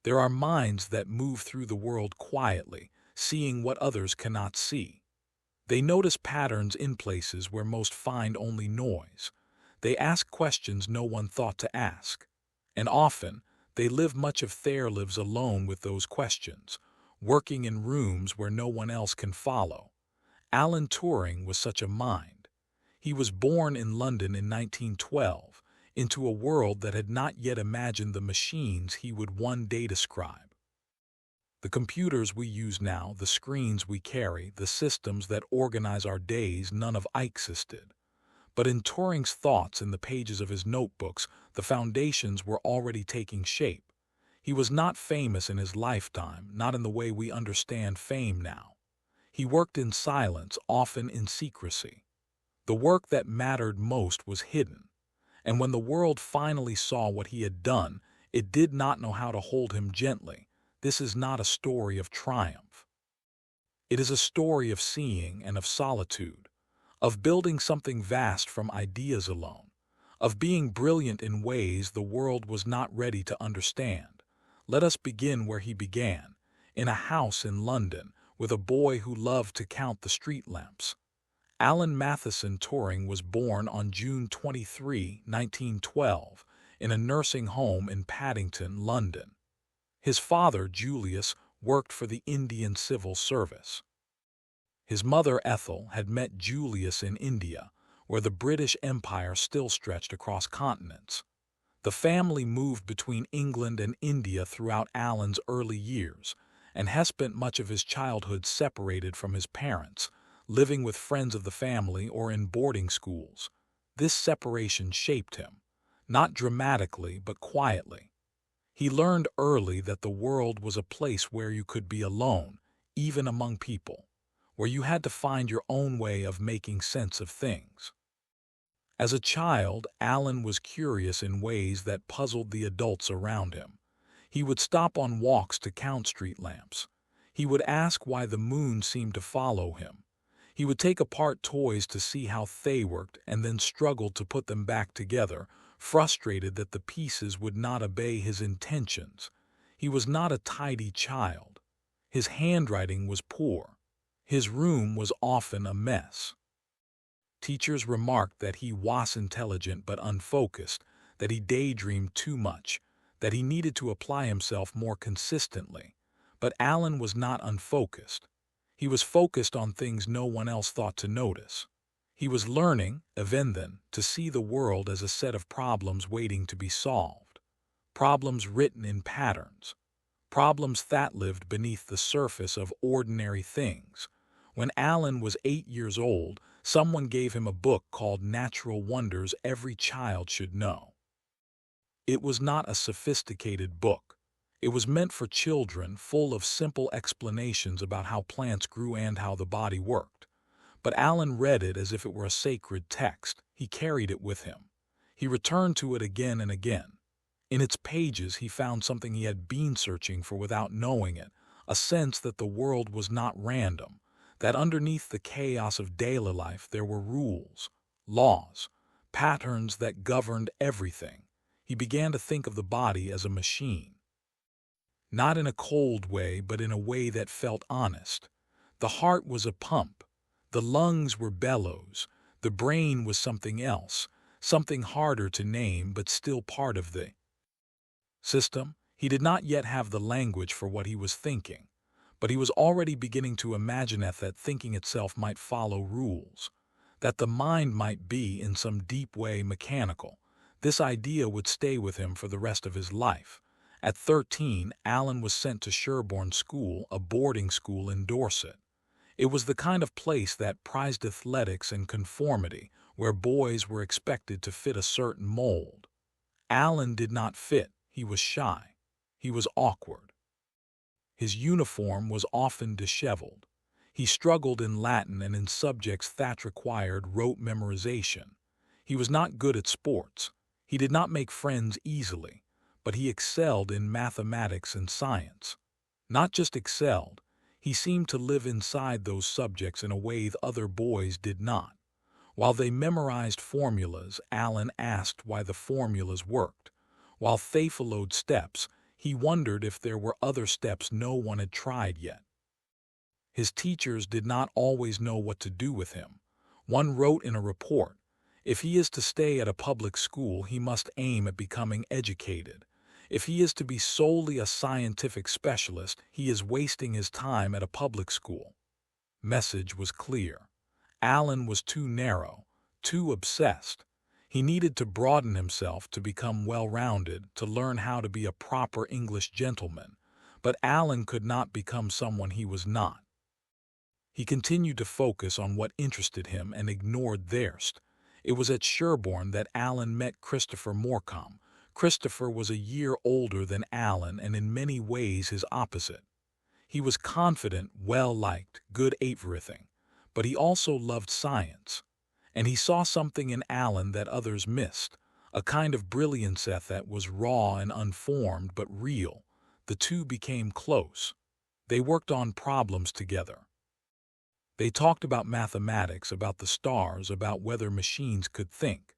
There are minds that move through the world quietly, seeing what others cannot see. They notice patterns in places where most find only noise. They ask questions no one thought to ask. And often, they live much of their lives alone with those questions, working in rooms where no one else can follow. Alan Turing was such a mind. He was born in London in 1912, into a world that had not yet imagined the machines he would one day describe. The computers we use now, the screens we carry, the systems that organize our days, none of existed. But in Turing's thoughts, in the pages of his notebooks, the foundations were already taking shape. He was not famous in his lifetime, not in the way we understand fame now. He worked in silence, often in secrecy. The work that mattered most was hidden. And when the world finally saw what he had done, it did not know how to hold him gently. This is not a story of triumph. It is a story of seeing and of solitude, of building something vast from ideas alone, of being brilliant in ways the world was not ready to understand. Let us begin where he began, in a house in London, with a boy who loved to count the street lamps. Alan Matheson Turing was born on June 23, 1912, in a nursing home in Paddington, London. His father, Julius, worked for the Indian Civil Service. His mother, Ethel, had met Julius in India, where the British Empire still stretched across continents. The family moved between England and India throughout Alan's early years, and has spent much of his childhood separated from his parents, living with friends of the family or in boarding schools. This separation shaped him, not dramatically but quietly. He learned early that the world was a place where you could be alone, even among people, where you had to find your own way of making sense of things. As a child, Alan was curious in ways that puzzled the adults around him. He would stop on walks to count street lamps. He would ask why the moon seemed to follow him. He would take apart toys to see how they worked and then struggle to put them back together, frustrated that the pieces would not obey his intentions. He was not a tidy child. His handwriting was poor. His room was often a mess. Teachers remarked that he was intelligent but unfocused, that he daydreamed too much, that he needed to apply himself more consistently. But Alan was not unfocused. He was focused on things no one else thought to notice. He was learning, even then, to see the world as a set of problems waiting to be solved. Problems written in patterns. Problems that lived beneath the surface of ordinary things. When Alan was 8 years old, someone gave him a book called Natural Wonders Every Child Should Know. It was not a sophisticated book. It was meant for children, full of simple explanations about how plants grew and how the body worked. But Alan read it as if it were a sacred text. He carried it with him. He returned to it again and again. In its pages he found something he had been searching for without knowing it, a sense that the world was not random, that underneath the chaos of daily life there were rules, laws, patterns that governed everything. He began to think of the body as a machine. Not in a cold way, but in a way that felt honest. The heart was a pump. The lungs were bellows. The brain was something else, something harder to name but still part of the system. He did not yet have the language for what he was thinking, but he was already beginning to imagine that thinking itself might follow rules, that the mind might be, in some deep way, mechanical. This idea would stay with him for the rest of his life. At 13, Alan was sent to Sherborne School, a boarding school in Dorset. It was the kind of place that prized athletics and conformity, where boys were expected to fit a certain mold. Alan did not fit. He was shy. He was awkward. His uniform was often disheveled. He struggled in Latin and in subjects that required rote memorization. He was not good at sports. He did not make friends easily, but he excelled in mathematics and science. Not just excelled, he seemed to live inside those subjects in a way the other boys did not. While they memorized formulas, Alan asked why the formulas worked. While they followed steps, He wondered if there were other steps no one had tried yet. His teachers did not always know what to do with him. One wrote in a report, "If he is to stay at a public school, he must aim at becoming educated. If he is to be solely a scientific specialist, he is wasting his time at a public school." Message was clear. Alan was too narrow, too obsessed. He needed to broaden himself to become well-rounded, to learn how to be a proper English gentleman. But Alan could not become someone he was not. He continued to focus on what interested him and ignored theirs. It was at Sherborne that Alan met Christopher Morecambe. Christopher was a year older than Alan and in many ways his opposite. He was confident, well-liked, good at everything, but he also loved science. And he saw something in Alan that others missed, a kind of brilliance that was raw and unformed but real. The two became close. They worked on problems together. They talked about mathematics, about the stars, about whether machines could think.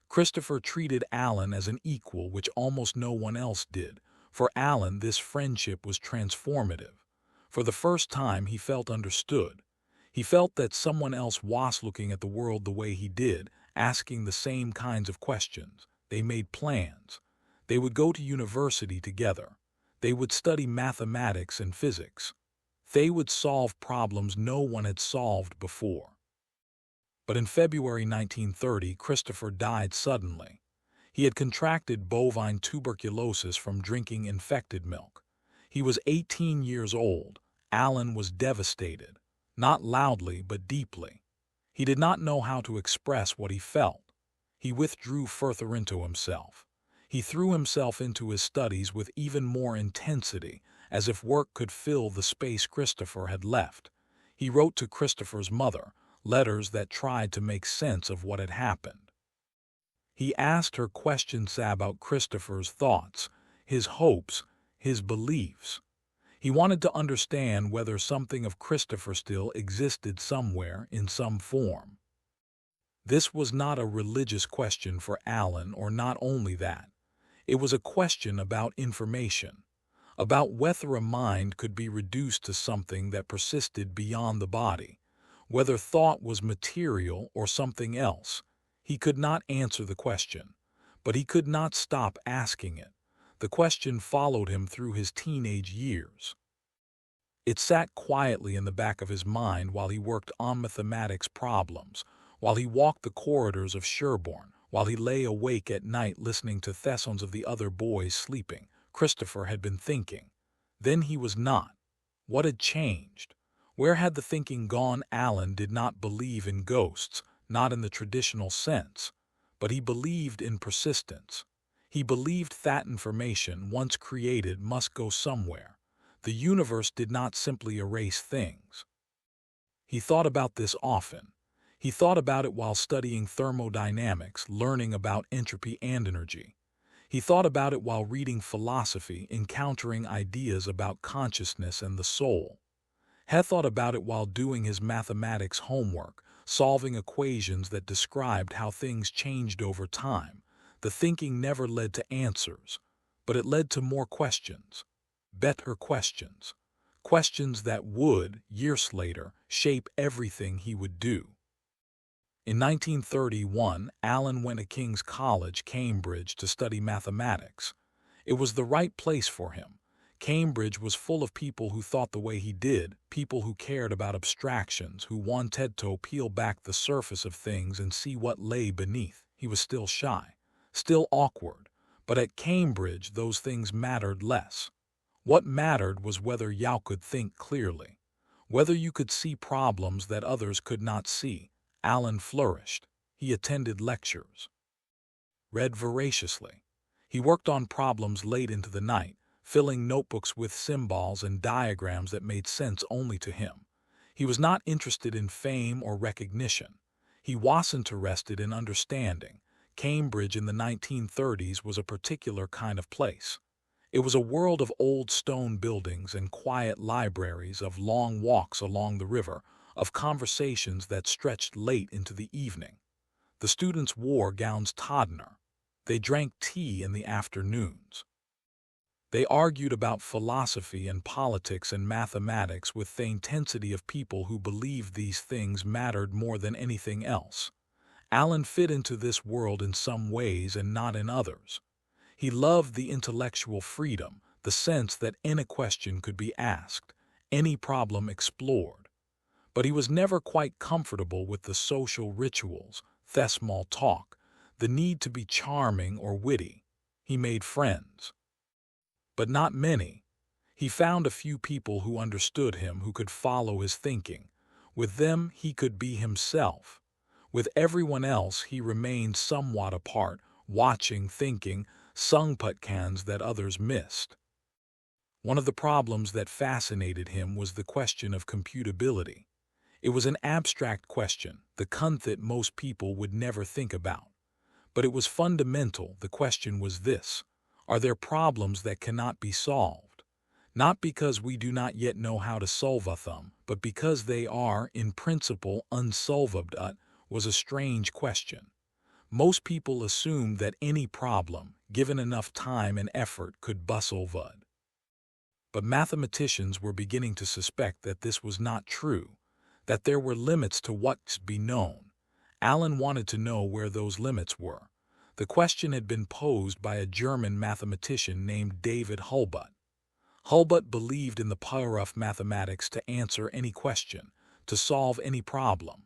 Christopher treated Alan as an equal, which almost no one else did. For Alan, this friendship was transformative. For the first time, he felt understood. He felt that someone else was looking at the world the way he did, asking the same kinds of questions. They made plans. They would go to university together. They would study mathematics and physics. They would solve problems no one had solved before. But in February 1930, Christopher died suddenly. He had contracted bovine tuberculosis from drinking infected milk. He was 18 years old. Alan was devastated, not loudly but deeply. He did not know how to express what he felt. He withdrew further into himself. He threw himself into his studies with even more intensity, as if work could fill the space Christopher had left. He wrote to Christopher's mother, letters that tried to make sense of what had happened. He asked her questions about Christopher's thoughts, his hopes, his beliefs. He wanted to understand whether something of Christopher still existed somewhere in some form. This was not a religious question for Alan, or not only that. It was a question about information, about whether a mind could be reduced to something that persisted beyond the body, whether thought was material or something else. He could not answer the question, but he could not stop asking it. The question followed him through his teenage years. It sat quietly in the back of his mind while he worked on mathematics problems, while he walked the corridors of Sherborne, while he lay awake at night listening to thesons of the other boys sleeping. Christopher had been thinking. Then he was not. What had changed? Where had the thinking gone? Alan did not believe in ghosts, not in the traditional sense, but he believed in persistence. He believed that information, once created, must go somewhere. The universe did not simply erase things. He thought about this often. He thought about it while studying thermodynamics, learning about entropy and energy. He thought about it while reading philosophy, encountering ideas about consciousness and the soul. He thought about it while doing his mathematics homework, solving equations that described how things changed over time. The thinking never led to answers, but it led to more questions, better questions, questions that would, years later, shape everything he would do. In 1931, Alan went to King's College, Cambridge, to study mathematics. It was the right place for him. Cambridge was full of people who thought the way he did, people who cared about abstractions, who wanted to peel back the surface of things and see what lay beneath. He was still shy, still awkward, but at Cambridge those things mattered less. What mattered was whether you could think clearly, whether you could see problems that others could not see. Alan flourished. He attended lectures, read voraciously. He worked on problems late into the night, filling notebooks with symbols and diagrams that made sense only to him. He was not interested in fame or recognition. He was interested in understanding. Cambridge in the 1930s was a particular kind of place. It was a world of old stone buildings and quiet libraries, of long walks along the river, of conversations that stretched late into the evening. The students wore gowns Todner. They drank tea in the afternoons. They argued about philosophy and politics and mathematics with the intensity of people who believed these things mattered more than anything else. Alan fit into this world in some ways and not in others. He loved the intellectual freedom, the sense that any question could be asked, any problem explored. But he was never quite comfortable with the social rituals, the small talk, the need to be charming or witty. He made friends, but not many. He found a few people who understood him, who could follow his thinking. With them, he could be himself. With everyone else, he remained somewhat apart, watching, thinking, sungputkans that others missed. One of the problems that fascinated him was the question of computability. It was an abstract question, the kind that most people would never think about. But it was fundamental. The question was this: are there problems that cannot be solved? Not because we do not yet know how to solve them, but because they are, in principle, unsolvable. Was a strange question. Most people assumed that any problem, given enough time and effort, could be solved. But mathematicians were beginning to suspect that this was not true, that there were limits to what could be known. Alan wanted to know where those limits were. The question had been posed by a German mathematician named David Hilbert. Hilbert believed in the power of mathematics to answer any question, to solve any problem.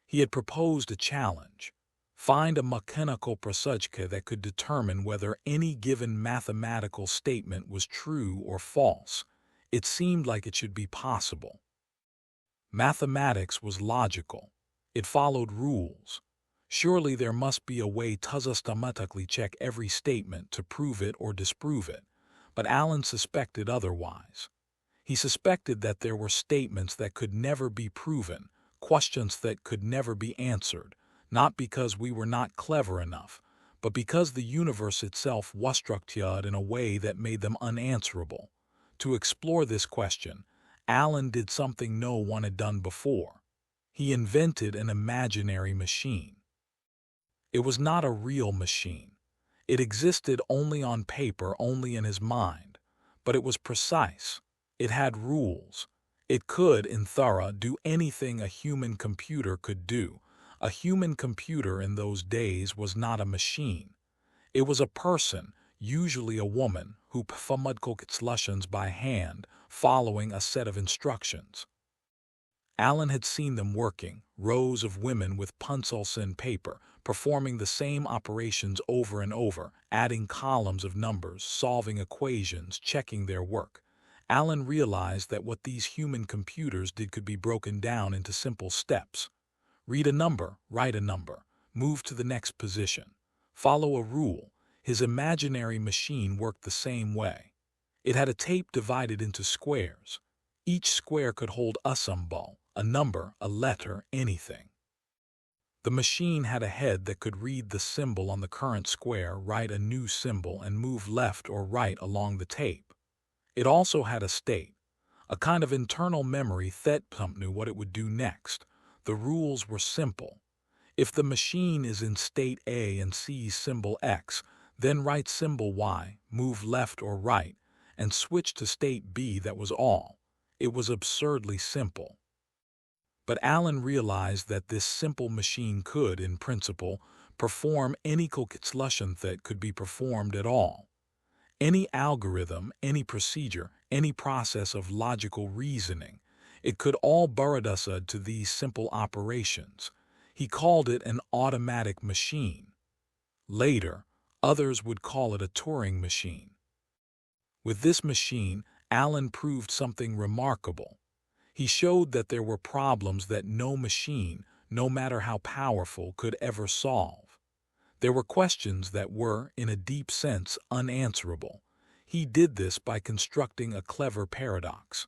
He had proposed a challenge: find a mechanical procedure that could determine whether any given mathematical statement was true or false. It seemed like it should be possible. Mathematics was logical. It followed rules. Surely there must be a way to systematically check every statement to prove it or disprove it. But Alan suspected otherwise. He suspected that there were statements that could never be proven, questions that could never be answered, not because we were not clever enough, but because the universe itself was structured in a way that made them unanswerable. To explore this question, Alan did something no one had done before. He invented an imaginary machine. It was not a real machine. It existed only on paper, only in his mind. But it was precise. It had rules. It could, in theory, do anything a human computer could do. A human computer in those days was not a machine. It was a person, usually a woman, who performed calculations by hand, following a set of instructions. Alan had seen them working, rows of women with pencils and paper, performing the same operations over and over, adding columns of numbers, solving equations, checking their work. Alan realized that what these human computers did could be broken down into simple steps. Read a number, write a number, move to the next position, follow a rule. His imaginary machine worked the same way. It had a tape divided into squares. Each square could hold a symbol, a number, a letter, anything. The machine had a head that could read the symbol on the current square, write a new symbol, and move left or right along the tape. It also had a state, a kind of internal memory that knew what it would do next. The rules were simple. If the machine is in state A and sees symbol X, then write symbol Y, move left or right, and switch to state B. That was all. It was absurdly simple. But Alan realized that this simple machine could, in principle, perform any calculation that could be performed at all. Any algorithm, any procedure, any process of logical reasoning, it could all burrowed us to these simple operations. He called it an automatic machine. Later, others would call it a Turing machine. With this machine, Alan proved something remarkable. He showed that there were problems that no machine, no matter how powerful, could ever solve. There were questions that were, in a deep sense, unanswerable. He did this by constructing a clever paradox.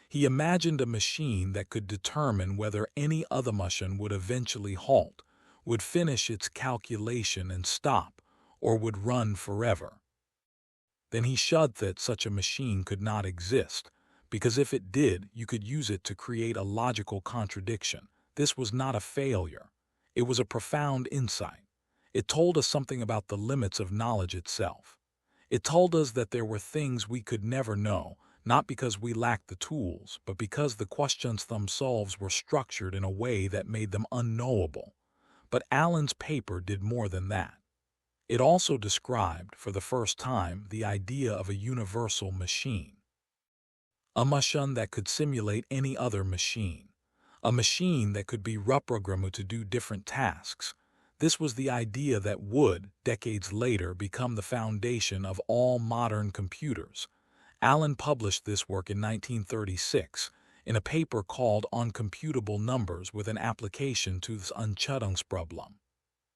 He imagined a machine that could determine whether any other machine would eventually halt, would finish its calculation and stop, or would run forever. Then he showed that such a machine could not exist, because if it did, you could use it to create a logical contradiction. This was not a failure. It was a profound insight. It told us something about the limits of knowledge itself. It told us that there were things we could never know, not because we lacked the tools, but because the questions themselves were structured in a way that made them unknowable. But Allen's paper did more than that. It also described, for the first time, the idea of a universal machine. A machine that could simulate any other machine. A machine that could be reprogrammed to do different tasks. This was the idea that would, decades later, become the foundation of all modern computers. Allen published this work in 1936 in a paper called On Computable Numbers with an Application to the Unschätzungsproblem.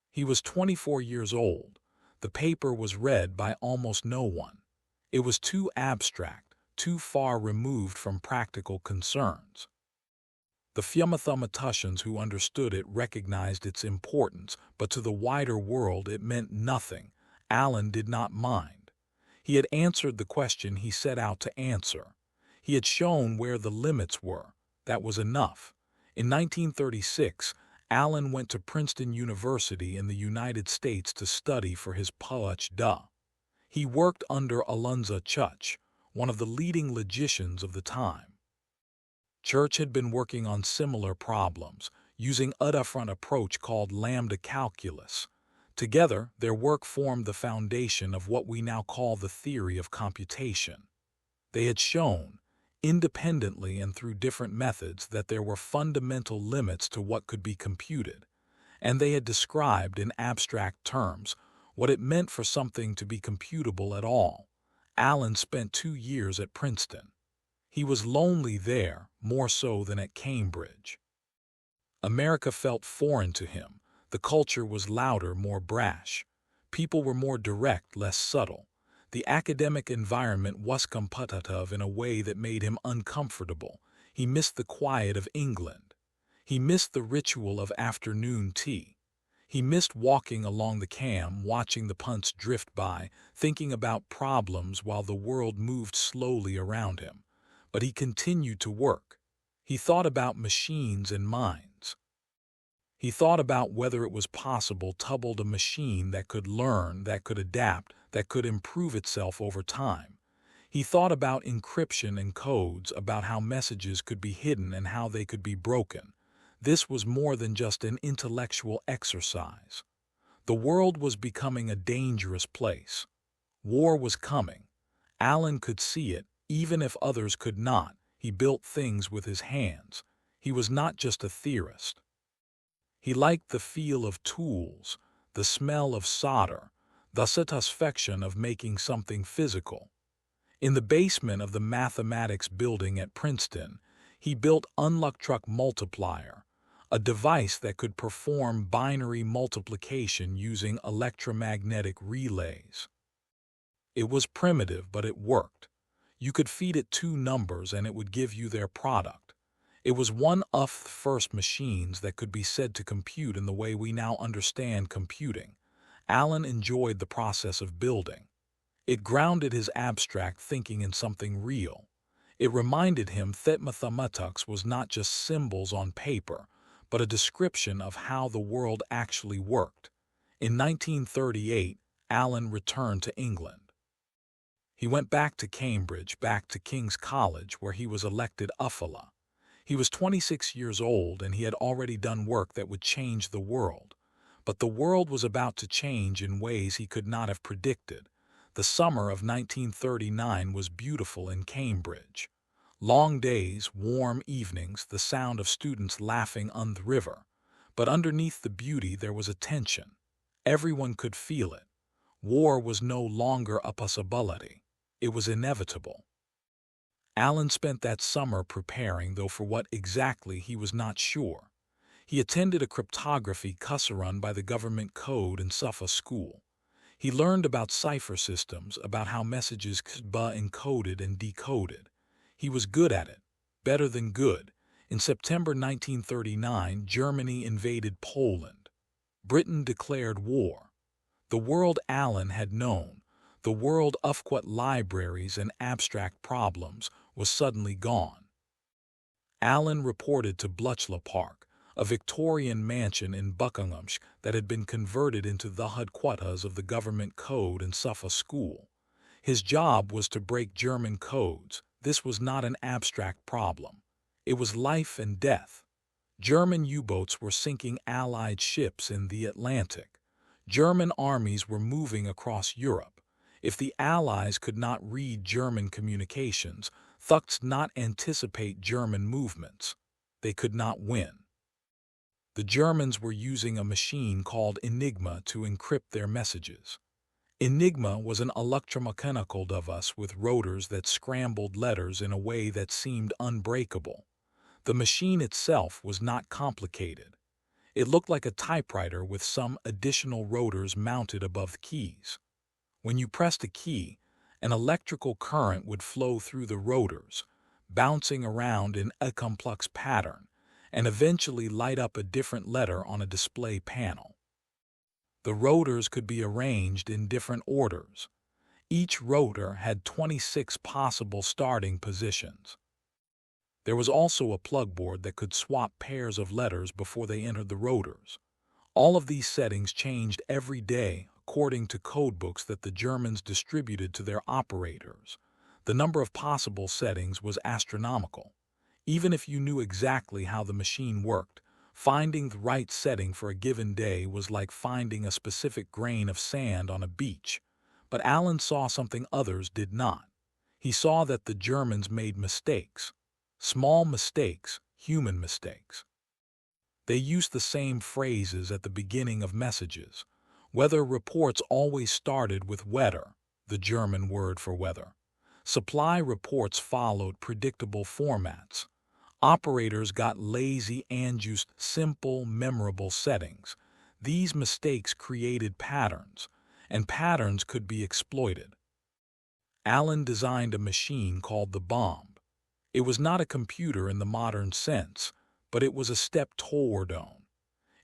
He was 24 years old. The paper was read by almost no one. It was too abstract, too far removed from practical concerns. The few mathematicians who understood it recognized its importance, but to the wider world it meant nothing. Allen did not mind. He had answered the question he set out to answer. He had shown where the limits were. That was enough. In 1936, Allen went to Princeton University in the United States to study for his Ph.D. He worked under Alonzo Church, one of the leading logicians of the time. Church had been working on similar problems, using a different approach called lambda calculus. Together, their work formed the foundation of what we now call the theory of computation. They had shown, independently and through different methods, that there were fundamental limits to what could be computed, and they had described in abstract terms what it meant for something to be computable at all. Allen spent 2 years at Princeton. He was lonely there, more so than at Cambridge. America felt foreign to him. The culture was louder, more brash. People were more direct, less subtle. The academic environment was competitive in a way that made him uncomfortable. He missed the quiet of England. He missed the ritual of afternoon tea. He missed walking along the Cam, watching the punts drift by, thinking about problems while the world moved slowly around him. But he continued to work. He thought about machines and minds. He thought about whether it was possible to build a machine that could learn, that could adapt, that could improve itself over time. He thought about encryption and codes, about how messages could be hidden and how they could be broken. This was more than just an intellectual exercise. The world was becoming a dangerous place. War was coming. Allen could see it, even if others could not. He built things with his hands. He was not just a theorist. He liked the feel of tools, the smell of solder, the satisfaction of making something physical. In the basement of the mathematics building at Princeton, he built Unluck Multiplier, a device that could perform binary multiplication using electromagnetic relays. It was primitive, but it worked. You could feed it 2 numbers and it would give you their product. It was one of the first machines that could be said to compute in the way we now understand computing. Allen enjoyed the process of building. It grounded his abstract thinking in something real. It reminded him that mathematics was not just symbols on paper, but a description of how the world actually worked. In 1938, Allen returned to England. He went back to Cambridge, back to King's College, where he was elected UFLA. He was 26 years old and he had already done work that would change the world. But the world was about to change in ways he could not have predicted. The summer of 1939 was beautiful in Cambridge. Long days, warm evenings, the sound of students laughing on the river. But underneath the beauty there was a tension. Everyone could feel it. War was no longer a possibility. It was inevitable. Allen spent that summer preparing, though for what exactly he was not sure. He attended a cryptography course run by the government code in Suffolk School. He learned about cipher systems, about how messages could be encoded and decoded. He was good at it, better than good. In September 1939, Germany invaded Poland. Britain declared war. The world Allen had known, the world of what libraries and abstract problems, was suddenly gone. Allen reported to Bletchley Park, a Victorian mansion in Buckinghamshire that had been converted into the headquarters of the government code in Suffolk School. His job was to break German codes. This was not an abstract problem. It was life and death. German U-boats were sinking Allied ships in the Atlantic. German armies were moving across Europe. If the Allies could not read German communications, thus not anticipate German movements, they could not win. The Germans were using a machine called Enigma to encrypt their messages. Enigma was an electromechanical device with rotors that scrambled letters in a way that seemed unbreakable. The machine itself was not complicated. It looked like a typewriter with some additional rotors mounted above the keys. When you pressed a key, an electrical current would flow through the rotors, bouncing around in a complex pattern, and eventually light up a different letter on a display panel. The rotors could be arranged in different orders. Each rotor had 26 possible starting positions. There was also a plug board that could swap pairs of letters before they entered the rotors. All of these settings changed every day according to codebooks that the Germans distributed to their operators. The number of possible settings was astronomical. Even if you knew exactly how the machine worked, finding the right setting for a given day was like finding a specific grain of sand on a beach. But Alan saw something others did not. He saw that the Germans made mistakes. Small mistakes, human mistakes. They used the same phrases at the beginning of messages. Weather reports always started with wetter, the German word for weather. Supply reports followed predictable formats. Operators got lazy and used simple, memorable settings. These mistakes created patterns, and patterns could be exploited. Alan designed a machine called the bomb. It was not a computer in the modern sense, but it was a step toward one.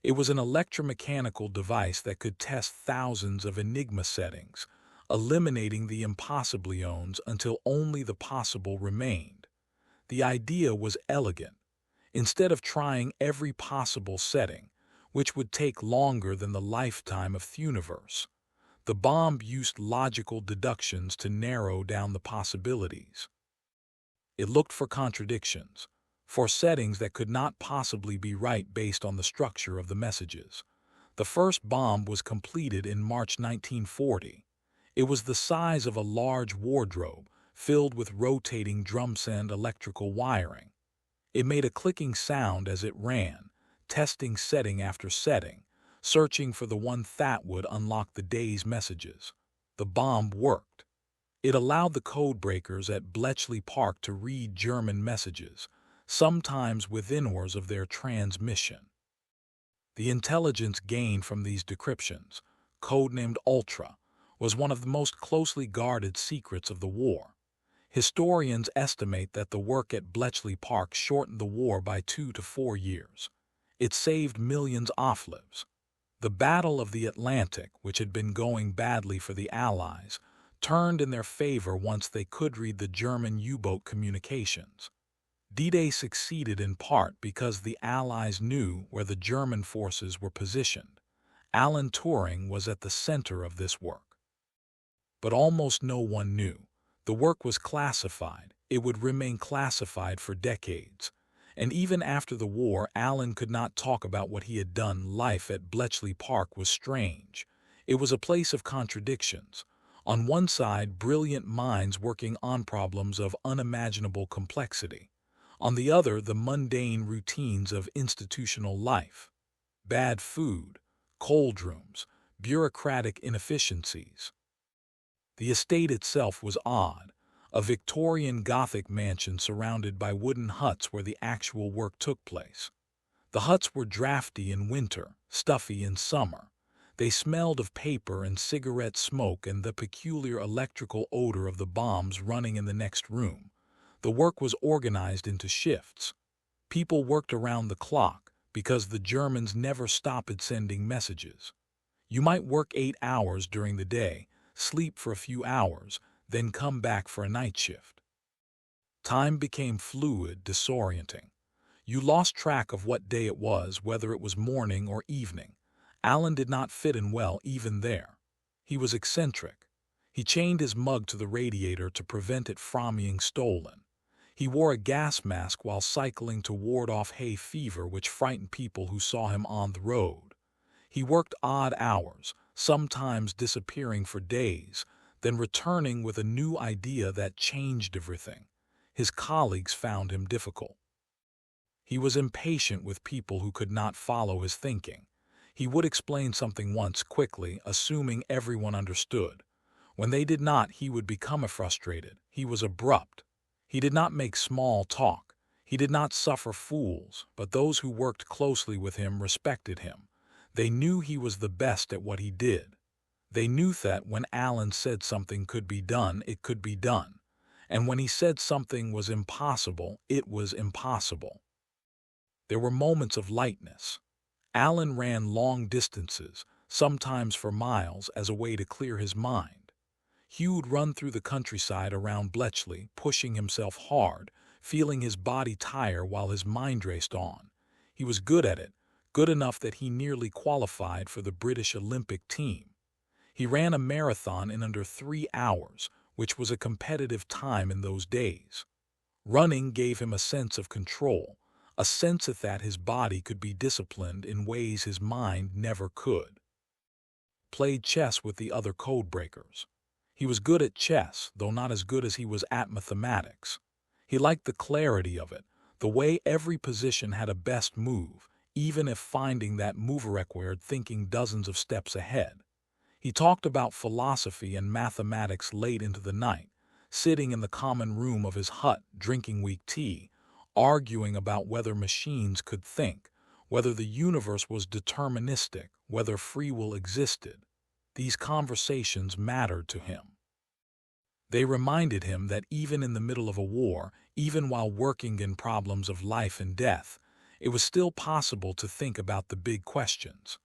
It was an electromechanical device that could test thousands of Enigma settings, eliminating the impossibly owns until only the possible remained. The idea was elegant. Instead of trying every possible setting, which would take longer than the lifetime of the universe, the bomb used logical deductions to narrow down the possibilities. It looked for contradictions, for settings that could not possibly be right based on the structure of the messages. The first bomb was completed in March 1940. It was the size of a large wardrobe, filled with rotating drums and electrical wiring. It made a clicking sound as it ran, testing setting after setting, searching for the one that would unlock the day's messages. The bomb worked. It allowed the codebreakers at Bletchley Park to read German messages, sometimes within hours of their transmission. The intelligence gained from these decryptions, codenamed Ultra, was one of the most closely guarded secrets of the war. Historians estimate that the work at Bletchley Park shortened the war by 2 to 4 years. It saved millions of lives. The Battle of the Atlantic, which had been going badly for the Allies, turned in their favor once they could read the German U-boat communications. D-Day succeeded in part because the Allies knew where the German forces were positioned. Alan Turing was at the center of this work. But almost no one knew. The work was classified. It would remain classified for decades. And even after the war, Alan could not talk about what he had done. Life at Bletchley Park was strange. It was a place of contradictions. On one side, brilliant minds working on problems of unimaginable complexity. On the other, the mundane routines of institutional life. Bad food, cold rooms, bureaucratic inefficiencies. The estate itself was odd, a Victorian Gothic mansion surrounded by wooden huts where the actual work took place. The huts were drafty in winter, stuffy in summer. They smelled of paper and cigarette smoke and the peculiar electrical odor of the bombs running in the next room. The work was organized into shifts. People worked around the clock because the Germans never stopped sending messages. You might work 8 hours during the day, sleep for a few hours, then come back for a night shift. Time became fluid, disorienting. You lost track of what day it was, whether it was morning or evening. Alan did not fit in well even there. He was eccentric. He chained his mug to the radiator to prevent it from being stolen. He wore a gas mask while cycling to ward off hay fever, which frightened people who saw him on the road. He worked odd hours, sometimes disappearing for days, then returning with a new idea that changed everything. His colleagues found him difficult. He was impatient with people who could not follow his thinking. He would explain something once quickly, assuming everyone understood. When they did not, he would become frustrated. He was abrupt. He did not make small talk. He did not suffer fools, but those who worked closely with him respected him. They knew he was the best at what he did. They knew that when Alan said something could be done, it could be done. And when he said something was impossible, it was impossible. There were moments of lightness. Alan ran long distances, sometimes for miles, as a way to clear his mind. He would run through the countryside around Bletchley, pushing himself hard, feeling his body tire while his mind raced on. He was good at it, good enough that he nearly qualified for the British Olympic team. He ran a marathon in under 3 hours, which was a competitive time in those days. Running gave him a sense of control, a sense that his body could be disciplined in ways his mind never could. Played chess with the other codebreakers. He was good at chess, though not as good as he was at mathematics. He liked the clarity of it, the way every position had a best move, even if finding that move required thinking dozens of steps ahead. He talked about philosophy and mathematics late into the night, sitting in the common room of his hut drinking weak tea, arguing about whether machines could think, whether the universe was deterministic, whether free will existed. These conversations mattered to him. They reminded him that even in the middle of a war, even while working in problems of life and death, it was still possible to think about the big questions,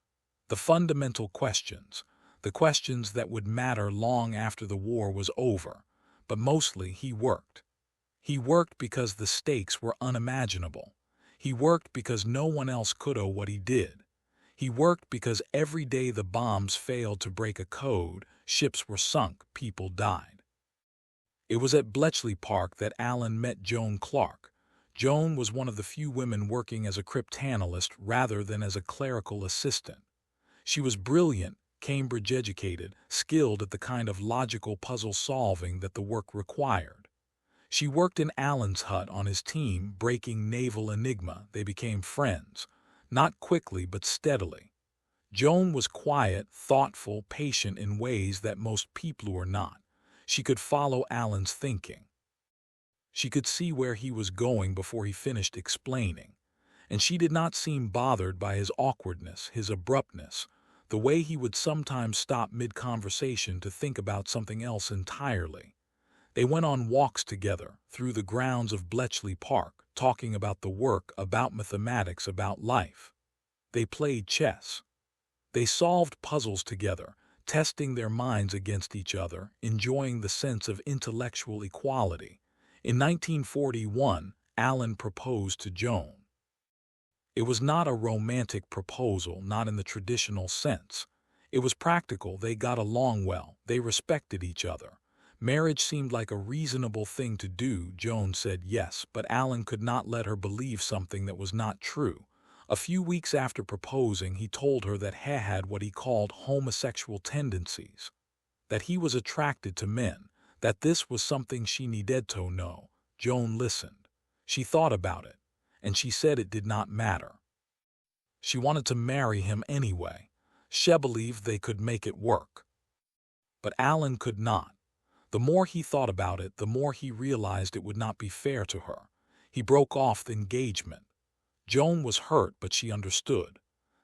the fundamental questions, the questions that would matter long after the war was over. But mostly he worked. He worked because the stakes were unimaginable. He worked because no one else could do what he did. He worked because every day the bombs failed to break a code, ships were sunk, people died. It was at Bletchley Park that Alan met Joan Clark. Joan was one of the few women working as a cryptanalyst rather than as a clerical assistant. She was brilliant, Cambridge-educated, skilled at the kind of logical puzzle-solving that the work required. She worked in Alan's hut on his team, breaking naval enigma. They became friends. Not quickly, but steadily. Joan was quiet, thoughtful, patient in ways that most people were not. She could follow Alan's thinking. She could see where he was going before he finished explaining. And she did not seem bothered by his awkwardness, his abruptness, the way he would sometimes stop mid-conversation to think about something else entirely. They went on walks together, through the grounds of Bletchley Park, talking about the work, about mathematics, about life. They played chess. They solved puzzles together, testing their minds against each other, enjoying the sense of intellectual equality. In 1941, Alan proposed to Joan. It was not a romantic proposal, not in the traditional sense. It was practical. They got along well. They respected each other. Marriage seemed like a reasonable thing to do. Joan said yes, but Alan could not let her believe something that was not true. A few weeks after proposing, he told her that he had what he called homosexual tendencies, that he was attracted to men, that this was something she needed to know. Joan listened. She thought about it, and she said it did not matter. She wanted to marry him anyway. She believed they could make it work. But Alan could not. The more he thought about it, the more he realized it would not be fair to her. He broke off the engagement. Joan was hurt, but she understood.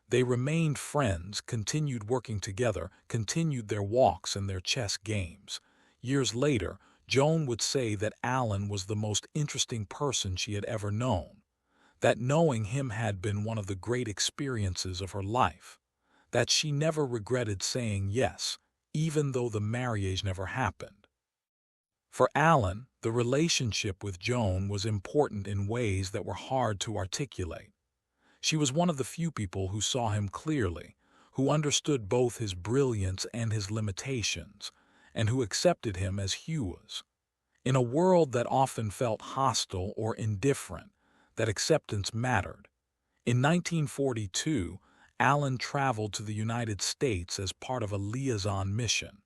They remained friends, continued working together, continued their walks and their chess games. Years later, Joan would say that Alan was the most interesting person she had ever known, that knowing him had been one of the great experiences of her life, that she never regretted saying yes, even though the marriage never happened. For Alan, the relationship with Joan was important in ways that were hard to articulate. She was one of the few people who saw him clearly, who understood both his brilliance and his limitations, and who accepted him as he was. In a world that often felt hostile or indifferent, that acceptance mattered. In 1942, Allen traveled to the United States as part of a liaison mission.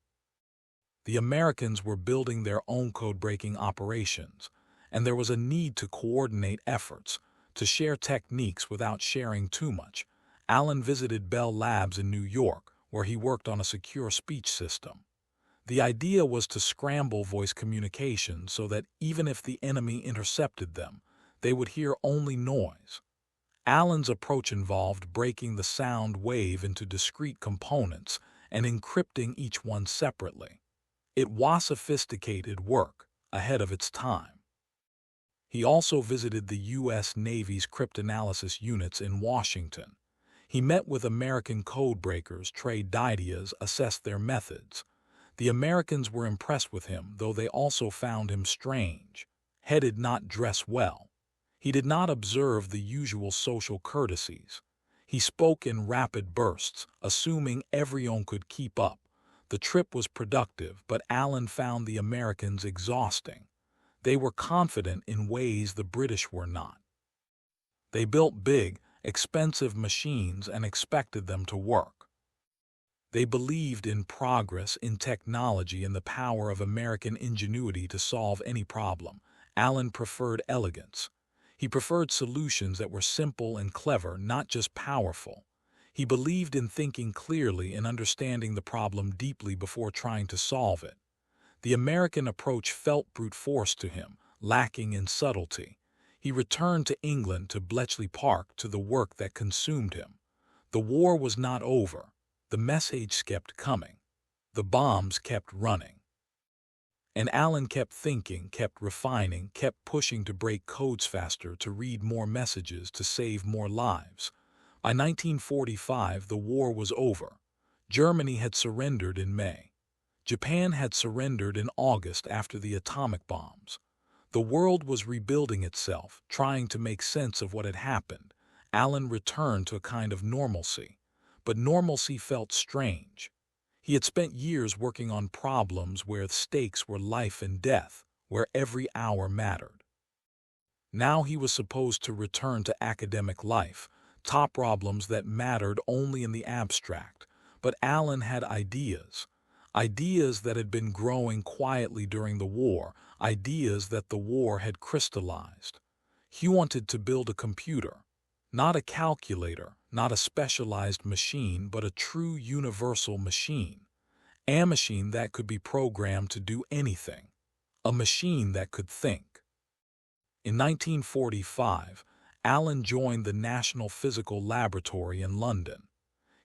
The Americans were building their own code-breaking operations, and there was a need to coordinate efforts, to share techniques without sharing too much. Allen visited Bell Labs in New York, where he worked on a secure speech system. The idea was to scramble voice communication so that even if the enemy intercepted them, they would hear only noise. Allen's approach involved breaking the sound wave into discrete components and encrypting each one separately. It was sophisticated work, ahead of its time. He also visited the U.S. Navy's cryptanalysis units in Washington. He met with American codebreakers, traded ideas, assessed their methods. The Americans were impressed with him, though they also found him strange. He did not dress well. He did not observe the usual social courtesies. He spoke in rapid bursts, assuming everyone could keep up. The trip was productive, but Allen found the Americans exhausting. They were confident in ways the British were not. They built big, expensive machines and expected them to work. They believed in progress, in technology, and the power of American ingenuity to solve any problem. Allen preferred elegance. He preferred solutions that were simple and clever, not just powerful. He believed in thinking clearly and understanding the problem deeply before trying to solve it. The American approach felt brute force to him, lacking in subtlety. He returned to England, to Bletchley Park, to the work that consumed him. The war was not over. The message kept coming. The bombs kept running. And Allen kept thinking, kept refining, kept pushing to break codes faster, to read more messages, to save more lives. By 1945, the war was over. Germany had surrendered in May. Japan had surrendered in August after the atomic bombs. The world was rebuilding itself, trying to make sense of what had happened. Allen returned to a kind of normalcy. But normalcy felt strange. He had spent years working on problems where the stakes were life and death, where every hour mattered. Now he was supposed to return to academic life, top problems that mattered only in the abstract. But Allen had ideas. Ideas that had been growing quietly during the war, ideas that the war had crystallized. He wanted to build a computer. Not a calculator, not a specialized machine, but a true universal machine. A machine that could be programmed to do anything. A machine that could think. In 1945, Allen joined the National Physical Laboratory in London.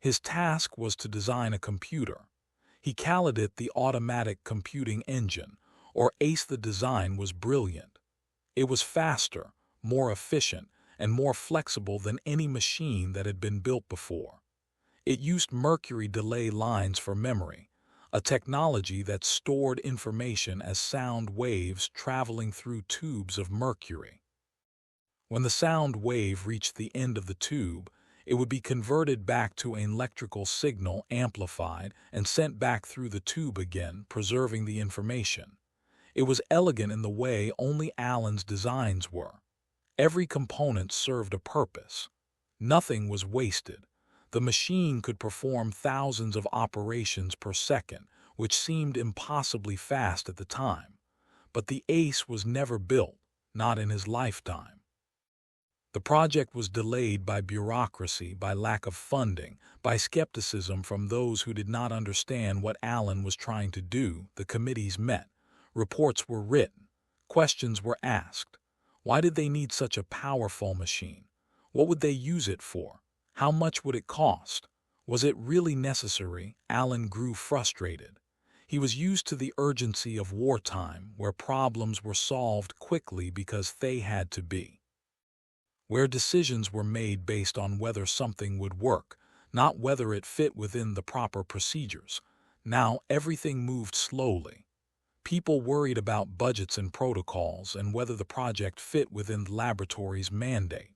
His task was to design a computer. He called it the Automatic Computing Engine, or ACE. The design was brilliant. It was faster, more efficient, and more flexible than any machine that had been built before. It used mercury delay lines for memory, a technology that stored information as sound waves traveling through tubes of mercury. When the sound wave reached the end of the tube, it would be converted back to an electrical signal, amplified, and sent back through the tube again, preserving the information. It was elegant in the way only Allen's designs were. Every component served a purpose. Nothing was wasted. The machine could perform thousands of operations per second, which seemed impossibly fast at the time. But the ACE was never built, not in his lifetime. The project was delayed by bureaucracy, by lack of funding, by skepticism from those who did not understand what Allen was trying to do. The committees met. Reports were written. Questions were asked. Why did they need such a powerful machine? What would they use it for? How much would it cost? Was it really necessary? Allen grew frustrated. He was used to the urgency of wartime, where problems were solved quickly because they had to be. Where decisions were made based on whether something would work, not whether it fit within the proper procedures. Now everything moved slowly. People worried about budgets and protocols and whether the project fit within the laboratory's mandate.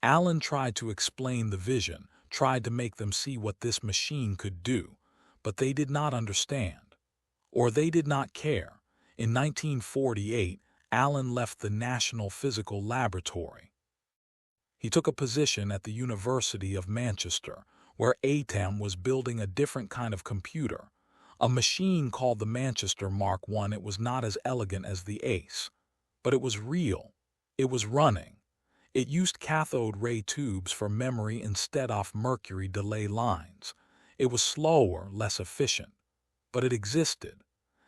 Allen tried to explain the vision, tried to make them see what this machine could do, but they did not understand. or they did not care. In 1948, Allen left the National Physical Laboratory. He took a position at the University of Manchester, where ATEM was building a different kind of computer, a machine called the Manchester Mark I. It was not as elegant as the ACE, but it was real. It was running. It used cathode ray tubes for memory instead of mercury delay lines. It was slower, less efficient, but it existed,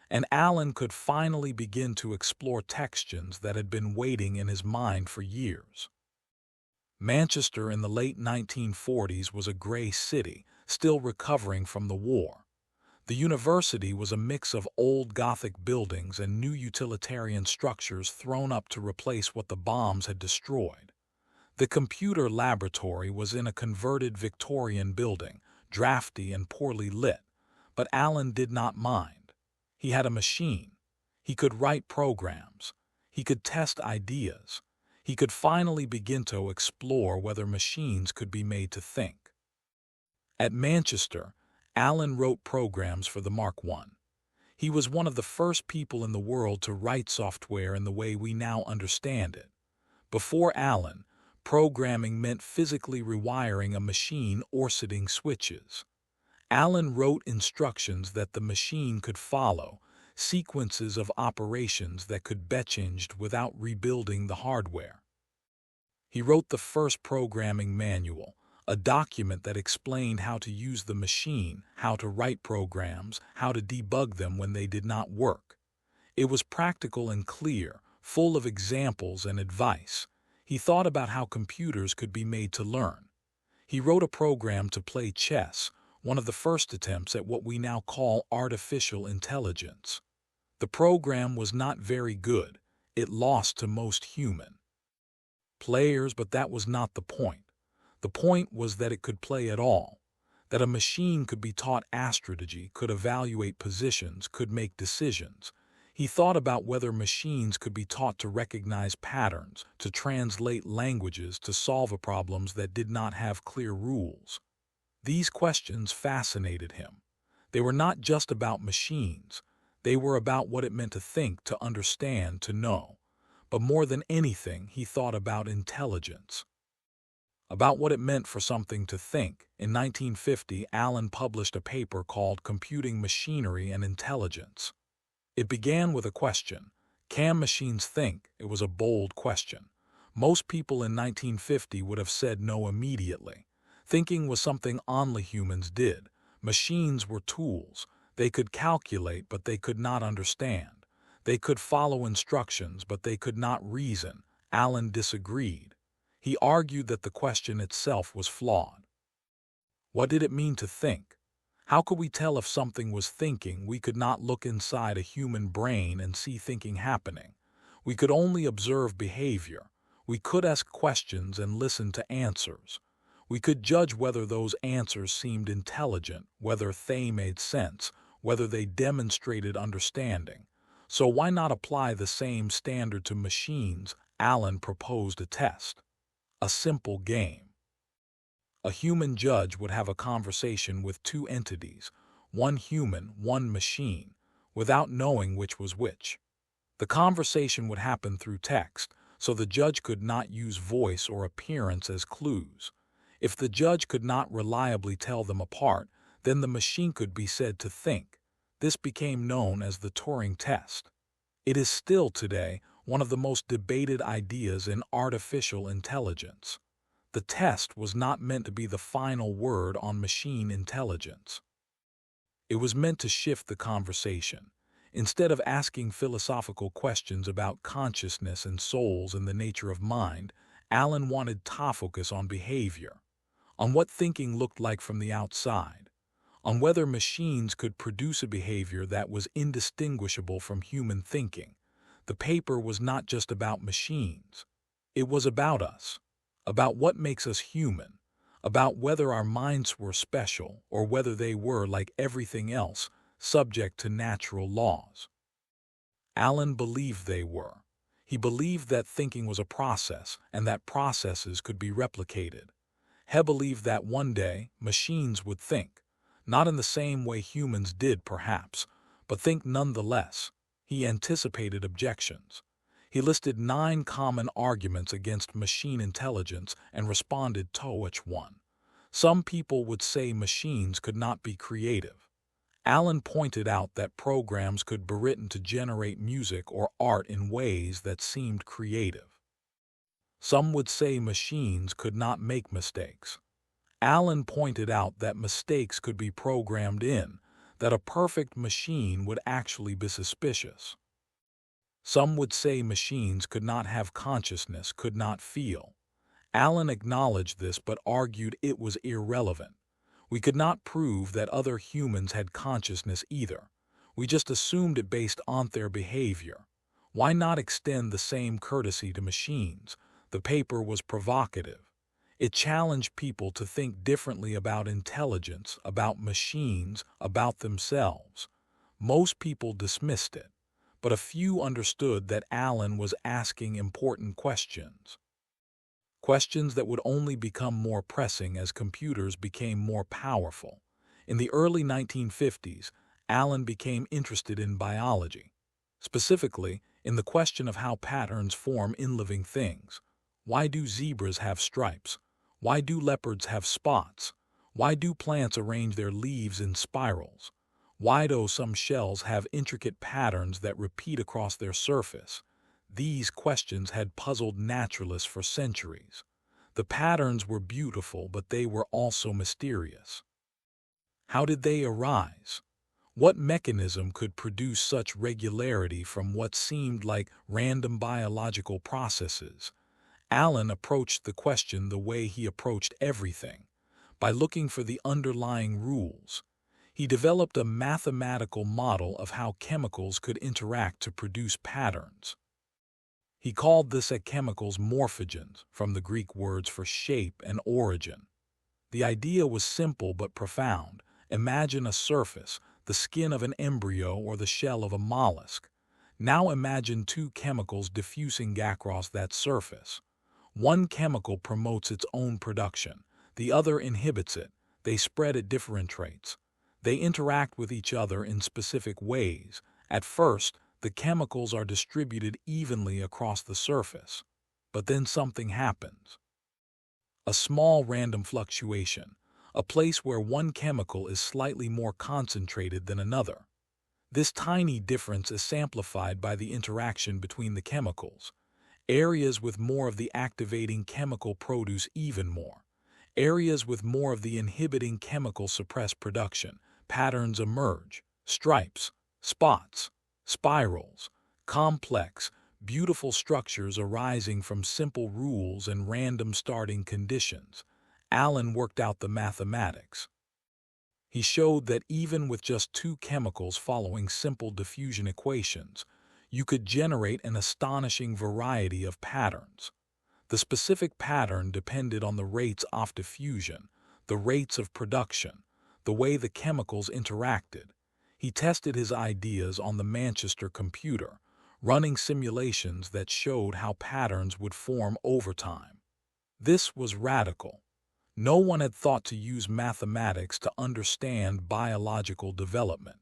and Allen could finally begin to explore textures that had been waiting in his mind for years. Manchester in the late 1940s was a gray city, still recovering from the war. The university was a mix of old Gothic buildings and new utilitarian structures thrown up to replace what the bombs had destroyed. The computer laboratory was in a converted Victorian building, drafty and poorly lit, but Allen did not mind. He had a machine. He could write programs. He could test ideas. He could finally begin to explore whether machines could be made to think. At Manchester, Allen wrote programs for the Mark I. He was one of the first people in the world to write software in the way we now understand it. Before Allen, programming meant physically rewiring a machine or setting switches. Allen wrote instructions that the machine could follow, sequences of operations that could be changed without rebuilding the hardware. He wrote the first programming manual, a document that explained how to use the machine, how to write programs, how to debug them when they did not work. It was practical and clear, full of examples and advice. He thought about how computers could be made to learn. He wrote a program to play chess, one of the first attempts at what we now call artificial intelligence. The program was not very good. It lost to most human players, but that was not the point. The point was that it could play at all, that a machine could be taught strategy, could evaluate positions, could make decisions. He thought about whether machines could be taught to recognize patterns, to translate languages, to solve problems that did not have clear rules. These questions fascinated him. They were not just about machines. They were about what it meant to think, to understand, to know. But more than anything, he thought about intelligence, about what it meant for something to think. In 1950, Allen published a paper called Computing Machinery and Intelligence. It began with a question: can machines think? It was a bold question. Most people in 1950 would have said no immediately. Thinking was something only humans did. Machines were tools. They could calculate, but they could not understand. They could follow instructions, but they could not reason. Allen disagreed. He argued that the question itself was flawed. What did it mean to think? How could we tell if something was thinking? We could not look inside a human brain and see thinking happening. We could only observe behavior. We could ask questions and listen to answers. We could judge whether those answers seemed intelligent, whether they made sense, whether they demonstrated understanding. So why not apply the same standard to machines? Allen proposed a test, a simple game. A human judge would have a conversation with two entities, one human, one machine, without knowing which was which. The conversation would happen through text, so the judge could not use voice or appearance as clues. If the judge could not reliably tell them apart, then the machine could be said to think. This became known as the Turing test. It is still today one of the most debated ideas in artificial intelligence. The test was not meant to be the final word on machine intelligence. It was meant to shift the conversation. Instead of asking philosophical questions about consciousness and souls and the nature of mind, Allen wanted to focus on behavior, on what thinking looked like from the outside, on whether machines could produce a behavior that was indistinguishable from human thinking. The paper was not just about machines. It was about us, about what makes us human, about whether our minds were special or whether they were, like everything else, subject to natural laws. Allen believed they were. He believed that thinking was a process and that processes could be replicated. He believed that one day machines would think, not in the same way humans did perhaps, But think nonetheless. He anticipated objections. He listed 9 common arguments against machine intelligence and responded to each one. Some people would say machines could not be creative. Allen pointed out that programs could be written to generate music or art in ways that seemed creative. Some would say machines could not make mistakes. Allen pointed out that mistakes could be programmed in, that a perfect machine would actually be suspicious. Some would say machines could not have consciousness, could not feel. Allen acknowledged this but argued it was irrelevant. We could not prove that other humans had consciousness either. We just assumed it based on their behavior. Why not extend the same courtesy to machines? The paper was provocative. It challenged people to think differently about intelligence, about machines, about themselves. Most people dismissed it, but a few understood that Allen was asking important questions. Questions that would only become more pressing as computers became more powerful. In the early 1950s, Allen became interested in biology, specifically in the question of how patterns form in living things. Why do zebras have stripes? Why do leopards have spots? Why do plants arrange their leaves in spirals? Why do some shells have intricate patterns that repeat across their surface? These questions had puzzled naturalists for centuries. The patterns were beautiful, but they were also mysterious. How did they arise? What mechanism could produce such regularity from what seemed like random biological processes? Allen approached the question the way he approached everything, by looking for the underlying rules. He developed a mathematical model of how chemicals could interact to produce patterns. He called this chemicals morphogens, from the Greek words for shape and origin. The idea was simple but profound. Imagine a surface, the skin of an embryo or the shell of a mollusk. Now imagine 2 chemicals diffusing across that surface. One chemical promotes its own production, the other inhibits it. They spread at different rates. They interact with each other in specific ways. At first, the chemicals are distributed evenly across the surface. But then something happens. A small random fluctuation, a place where one chemical is slightly more concentrated than another. This tiny difference is amplified by the interaction between the chemicals. Areas with more of the activating chemical produce even more. Areas with more of the inhibiting chemical suppress production. Patterns emerge, stripes, spots, spirals, complex, beautiful structures arising from simple rules and random starting conditions. Allen worked out the mathematics. He showed that even with just 2 chemicals following simple diffusion equations, you could generate an astonishing variety of patterns. The specific pattern depended on the rates of diffusion, the rates of production, the way the chemicals interacted. He tested his ideas on the Manchester computer, running simulations that showed how patterns would form over time. This was radical. No one had thought to use mathematics to understand biological development.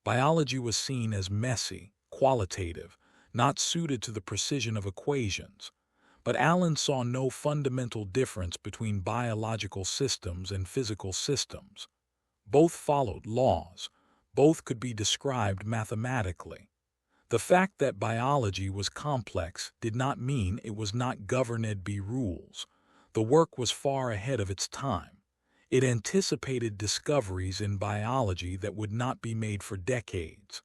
Biology was seen as messy, qualitative, not suited to the precision of equations. But Allen saw no fundamental difference between biological systems and physical systems. Both followed laws. Both could be described mathematically. The fact that biology was complex did not mean it was not governed by rules. The work was far ahead of its time. It anticipated discoveries in biology that would not be made for decades.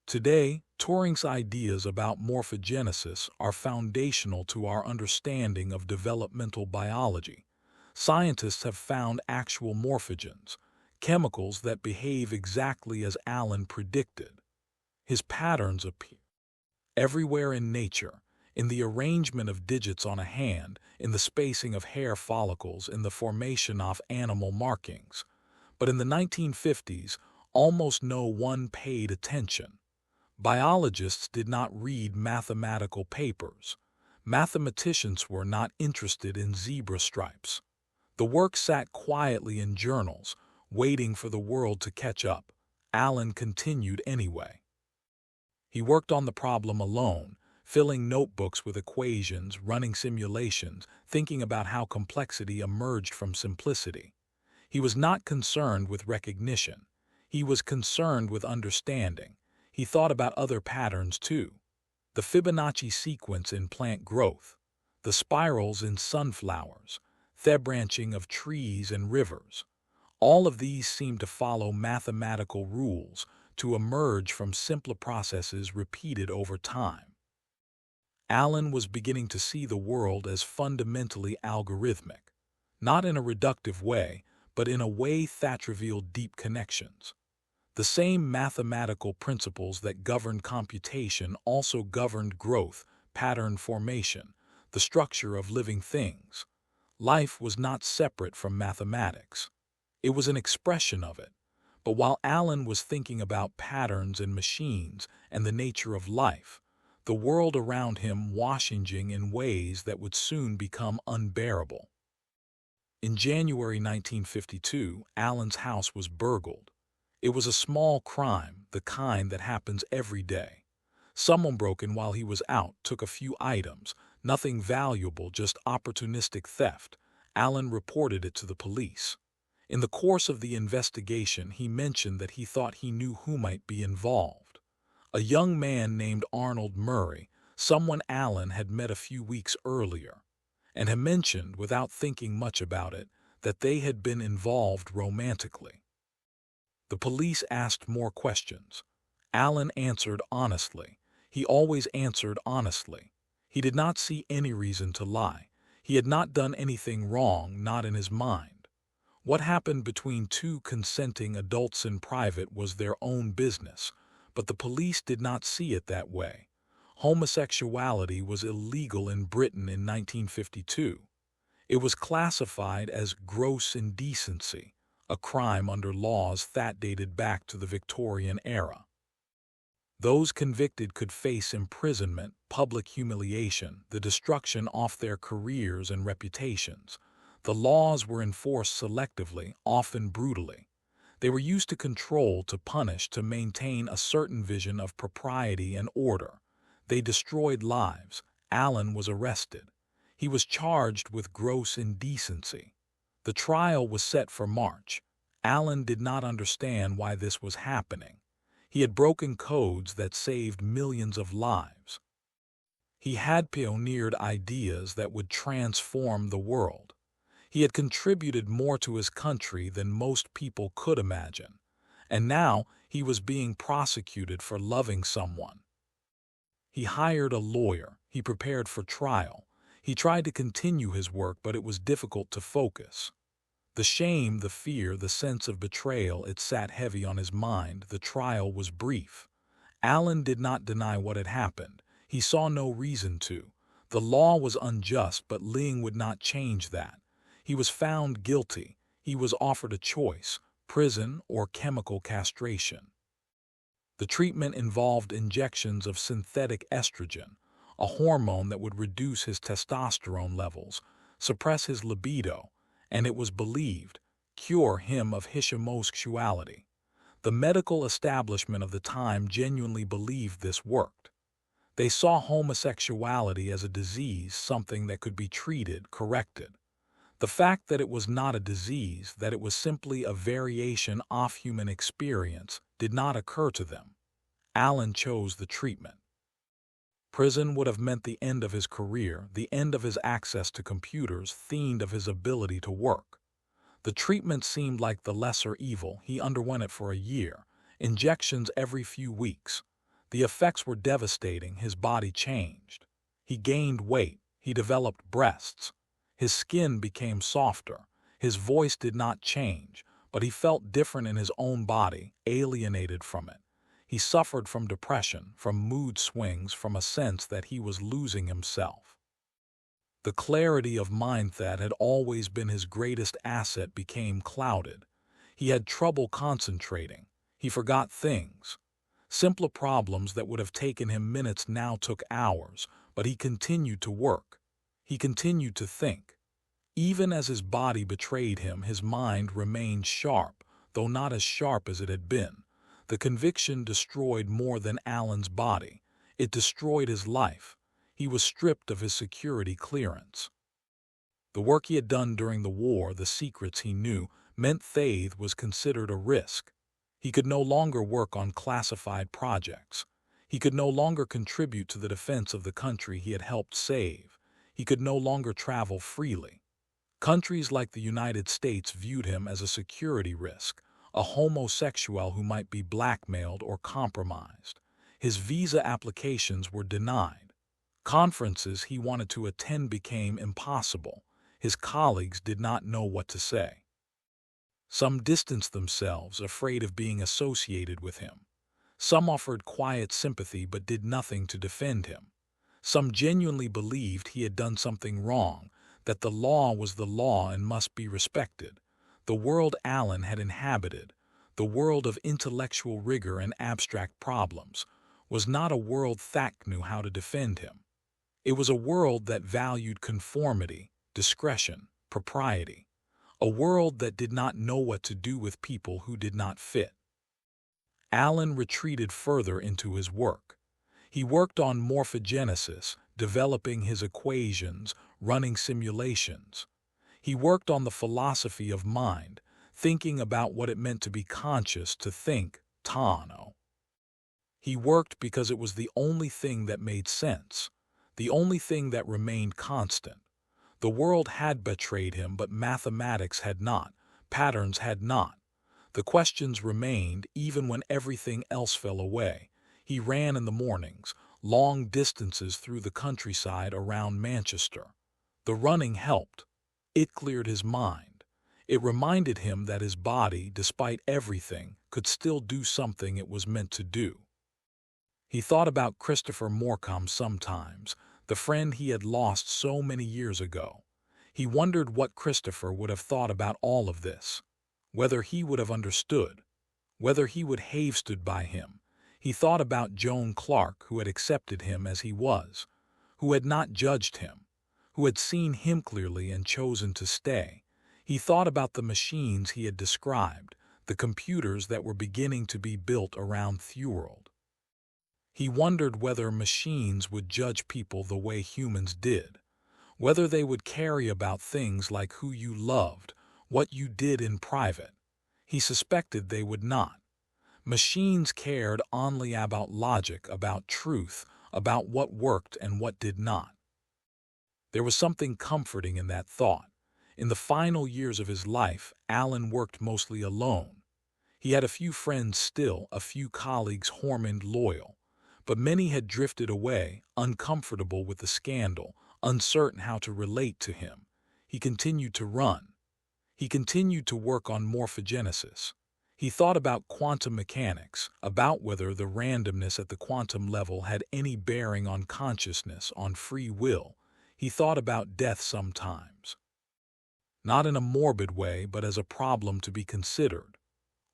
Today, Turing's ideas about morphogenesis are foundational to our understanding of developmental biology. Scientists have found actual morphogens, chemicals that behave exactly as Allen predicted. His patterns appear everywhere in nature, in the arrangement of digits on a hand, in the spacing of hair follicles, in the formation of animal markings. But in the 1950s, almost no one paid attention. Biologists did not read mathematical papers. Mathematicians were not interested in zebra stripes. The work sat quietly in journals, waiting for the world to catch up. Alan continued anyway. He worked on the problem alone, filling notebooks with equations, running simulations, thinking about how complexity emerged from simplicity. He was not concerned with recognition. He was concerned with understanding. He thought about other patterns too. The Fibonacci sequence in plant growth, the spirals in sunflowers, the branching of trees and rivers. All of these seem to follow mathematical rules to emerge from simpler processes repeated over time. Alan was beginning to see the world as fundamentally algorithmic, not in a reductive way, but in a way that revealed deep connections. The same mathematical principles that governed computation also governed growth, pattern formation, the structure of living things. Life was not separate from mathematics. It was an expression of it. But while Alan was thinking about patterns and machines and the nature of life, the world around him was changing in ways that would soon become unbearable. In January 1952, Alan's house was burgled. It was a small crime, the kind that happens every day. Someone broke in while he was out, took a few items, nothing valuable, just opportunistic theft. Alan reported it to the police. In the course of the investigation, he mentioned that he thought he knew who might be involved. A young man named Arnold Murray, someone Alan had met a few weeks earlier, and had mentioned, without thinking much about it, that they had been involved romantically. The police asked more questions. Alan answered honestly. He always answered honestly. He did not see any reason to lie. He had not done anything wrong, not in his mind. What happened between two consenting adults in private was their own business, but the police did not see it that way. Homosexuality was illegal in Britain in 1952. It was classified as gross indecency, a crime under laws that dated back to the Victorian era. Those convicted could face imprisonment, public humiliation, the destruction of their careers and reputations. The laws were enforced selectively, often brutally. They were used to control, to punish, to maintain a certain vision of propriety and order. They destroyed lives. Alan was arrested. He was charged with gross indecency. The trial was set for March. Alan did not understand why this was happening. He had broken codes that saved millions of lives. He had pioneered ideas that would transform the world. He had contributed more to his country than most people could imagine. And now he was being prosecuted for loving someone. He hired a lawyer. He prepared for trial. He tried to continue his work, but it was difficult to focus. The shame, the fear, the sense of betrayal, it sat heavy on his mind. The trial was brief. Alan did not deny what had happened. He saw no reason to. The law was unjust, but Ling would not change that. He was found guilty. He was offered a choice: prison or chemical castration. The treatment involved injections of synthetic estrogen, a hormone that would reduce his testosterone levels, suppress his libido, and it was believed, cure him of homosexuality. The medical establishment of the time genuinely believed this worked. They saw homosexuality as a disease, something that could be treated, corrected. The fact that it was not a disease, that it was simply a variation of human experience, did not occur to them. Alan chose the treatment. Prison would have meant the end of his career, the end of his access to computers, the end of his ability to work. The treatment seemed like the lesser evil. He underwent it for a year, injections every few weeks. The effects were devastating. His body changed. He gained weight. He developed breasts. His skin became softer. His voice did not change, but he felt different in his own body, alienated from it. He suffered from depression, from mood swings, from a sense that he was losing himself. The clarity of mind that had always been his greatest asset became clouded. He had trouble concentrating. He forgot things. Simple problems that would have taken him minutes now took hours, but he continued to work. He continued to think. Even as his body betrayed him, his mind remained sharp, though not as sharp as it had been. The conviction destroyed more than Allen's body. It destroyed his life. He was stripped of his security clearance. The work he had done during the war, the secrets he knew, meant Thaith was considered a risk. He could no longer work on classified projects. He could no longer contribute to the defense of the country he had helped save. He could no longer travel freely. Countries like the United States viewed him as a security risk, a homosexual who might be blackmailed or compromised. His visa applications were denied. Conferences he wanted to attend became impossible. His colleagues did not know what to say. Some distanced themselves, afraid of being associated with him. Some offered quiet sympathy but did nothing to defend him. Some genuinely believed he had done something wrong, that the law was the law and must be respected. The world Allen had inhabited, the world of intellectual rigor and abstract problems, was not a world Thack knew how to defend him. It was a world that valued conformity, discretion, propriety. A world that did not know what to do with people who did not fit. Allen retreated further into his work. He worked on morphogenesis, developing his equations, running simulations. He worked on the philosophy of mind, thinking about what it meant to be conscious, to think, tano. He worked because it was the only thing that made sense, the only thing that remained constant. The world had betrayed him, but mathematics had not, patterns had not. The questions remained even when everything else fell away. He ran in the mornings, long distances through the countryside around Manchester. The running helped. It cleared his mind. It reminded him that his body, despite everything, could still do something it was meant to do. He thought about Christopher Morecambe sometimes, the friend he had lost so many years ago. He wondered what Christopher would have thought about all of this, whether he would have understood, whether he would have stood by him. He thought about Joan Clark, who had accepted him as he was, who had not judged him, who had seen him clearly and chosen to stay. He thought about the machines he had described, the computers that were beginning to be built around Thorold. He wondered whether machines would judge people the way humans did, whether they would care about things like who you loved, what you did in private. He suspected they would not. Machines cared only about logic, about truth, about what worked and what did not. There was something comforting in that thought. In the final years of his life, Allen worked mostly alone. He had a few friends still, a few colleagues Hormond loyal, but many had drifted away, uncomfortable with the scandal, uncertain how to relate to him. He continued to run. He continued to work on morphogenesis. He thought about quantum mechanics, about whether the randomness at the quantum level had any bearing on consciousness, on free will. He thought about death sometimes. Not in a morbid way, but as a problem to be considered.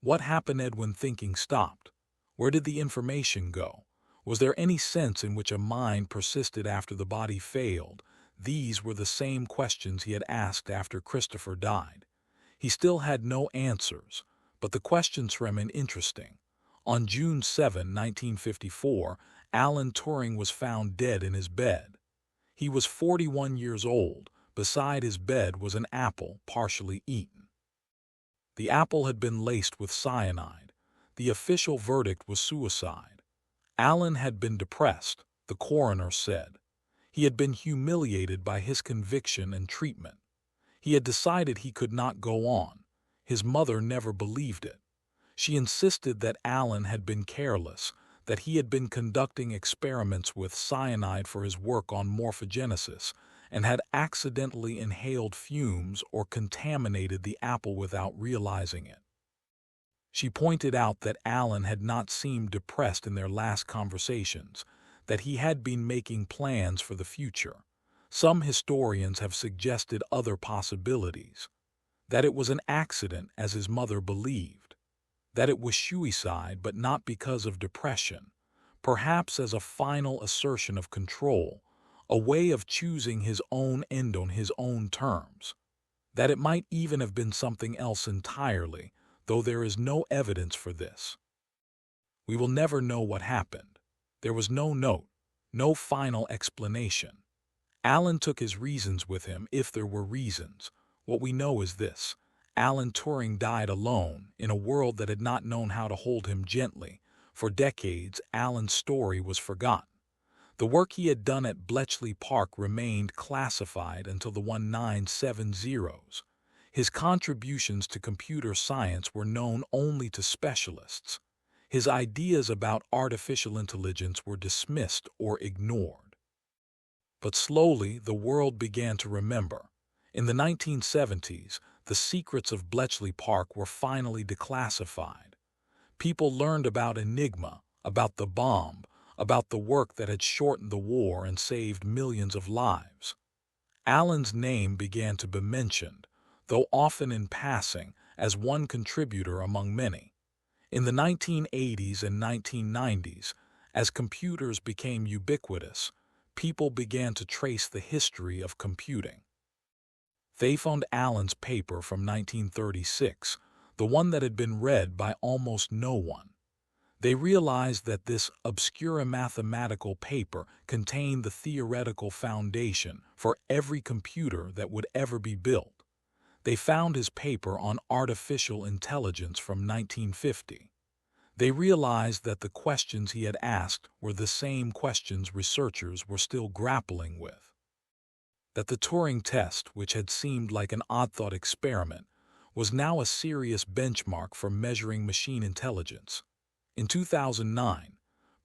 What happened when thinking stopped? Where did the information go? Was there any sense in which a mind persisted after the body failed? These were the same questions he had asked after Christopher died. He still had no answers, but the questions remained interesting. On June 7, 1954, Alan Turing was found dead in his bed. He was 41 years old. Beside his bed was an apple, partially eaten. The apple had been laced with cyanide. The official verdict was suicide. Alan had been depressed, the coroner said. He had been humiliated by his conviction and treatment. He had decided he could not go on. His mother never believed it. She insisted that Alan had been careless, that he had been conducting experiments with cyanide for his work on morphogenesis, and had accidentally inhaled fumes or contaminated the apple without realizing it. She pointed out that Alan had not seemed depressed in their last conversations, that he had been making plans for the future. Some historians have suggested other possibilities, that it was an accident as his mother believed, that it was suicide but not because of depression, perhaps as a final assertion of control, a way of choosing his own end on his own terms, that it might even have been something else entirely, though there is no evidence for this. We will never know what happened. There was no note, no final explanation. Alan took his reasons with him, if there were reasons. What we know is this: Alan Turing died alone, in a world that had not known how to hold him gently. For decades, Alan's story was forgotten. The work he had done at Bletchley Park remained classified until the 1970s. His contributions to computer science were known only to specialists. His ideas about artificial intelligence were dismissed or ignored. But slowly, the world began to remember. In the 1970s, the secrets of Bletchley Park were finally declassified. People learned about Enigma, about the bomb, about the work that had shortened the war and saved millions of lives. Alan's name began to be mentioned, though often in passing, as one contributor among many. In the 1980s and 1990s, as computers became ubiquitous, people began to trace the history of computing. They found Alan's paper from 1936, the one that had been read by almost no one. They realized that this obscure mathematical paper contained the theoretical foundation for every computer that would ever be built. They found his paper on artificial intelligence from 1950. They realized that the questions he had asked were the same questions researchers were still grappling with. That the Turing test, which had seemed like an odd-thought experiment, was now a serious benchmark for measuring machine intelligence. In 2009,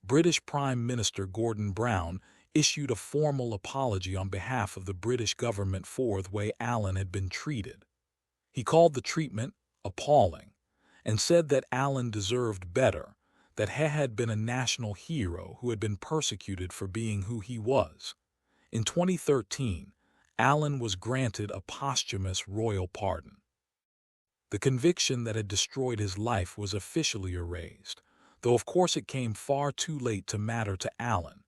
British Prime Minister Gordon Brown issued a formal apology on behalf of the British government for the way Alan had been treated. He called the treatment appalling and said that Alan deserved better, that he had been a national hero who had been persecuted for being who he was. In 2013, Alan was granted a posthumous royal pardon. The conviction that had destroyed his life was officially erased, though of course it came far too late to matter to Alan.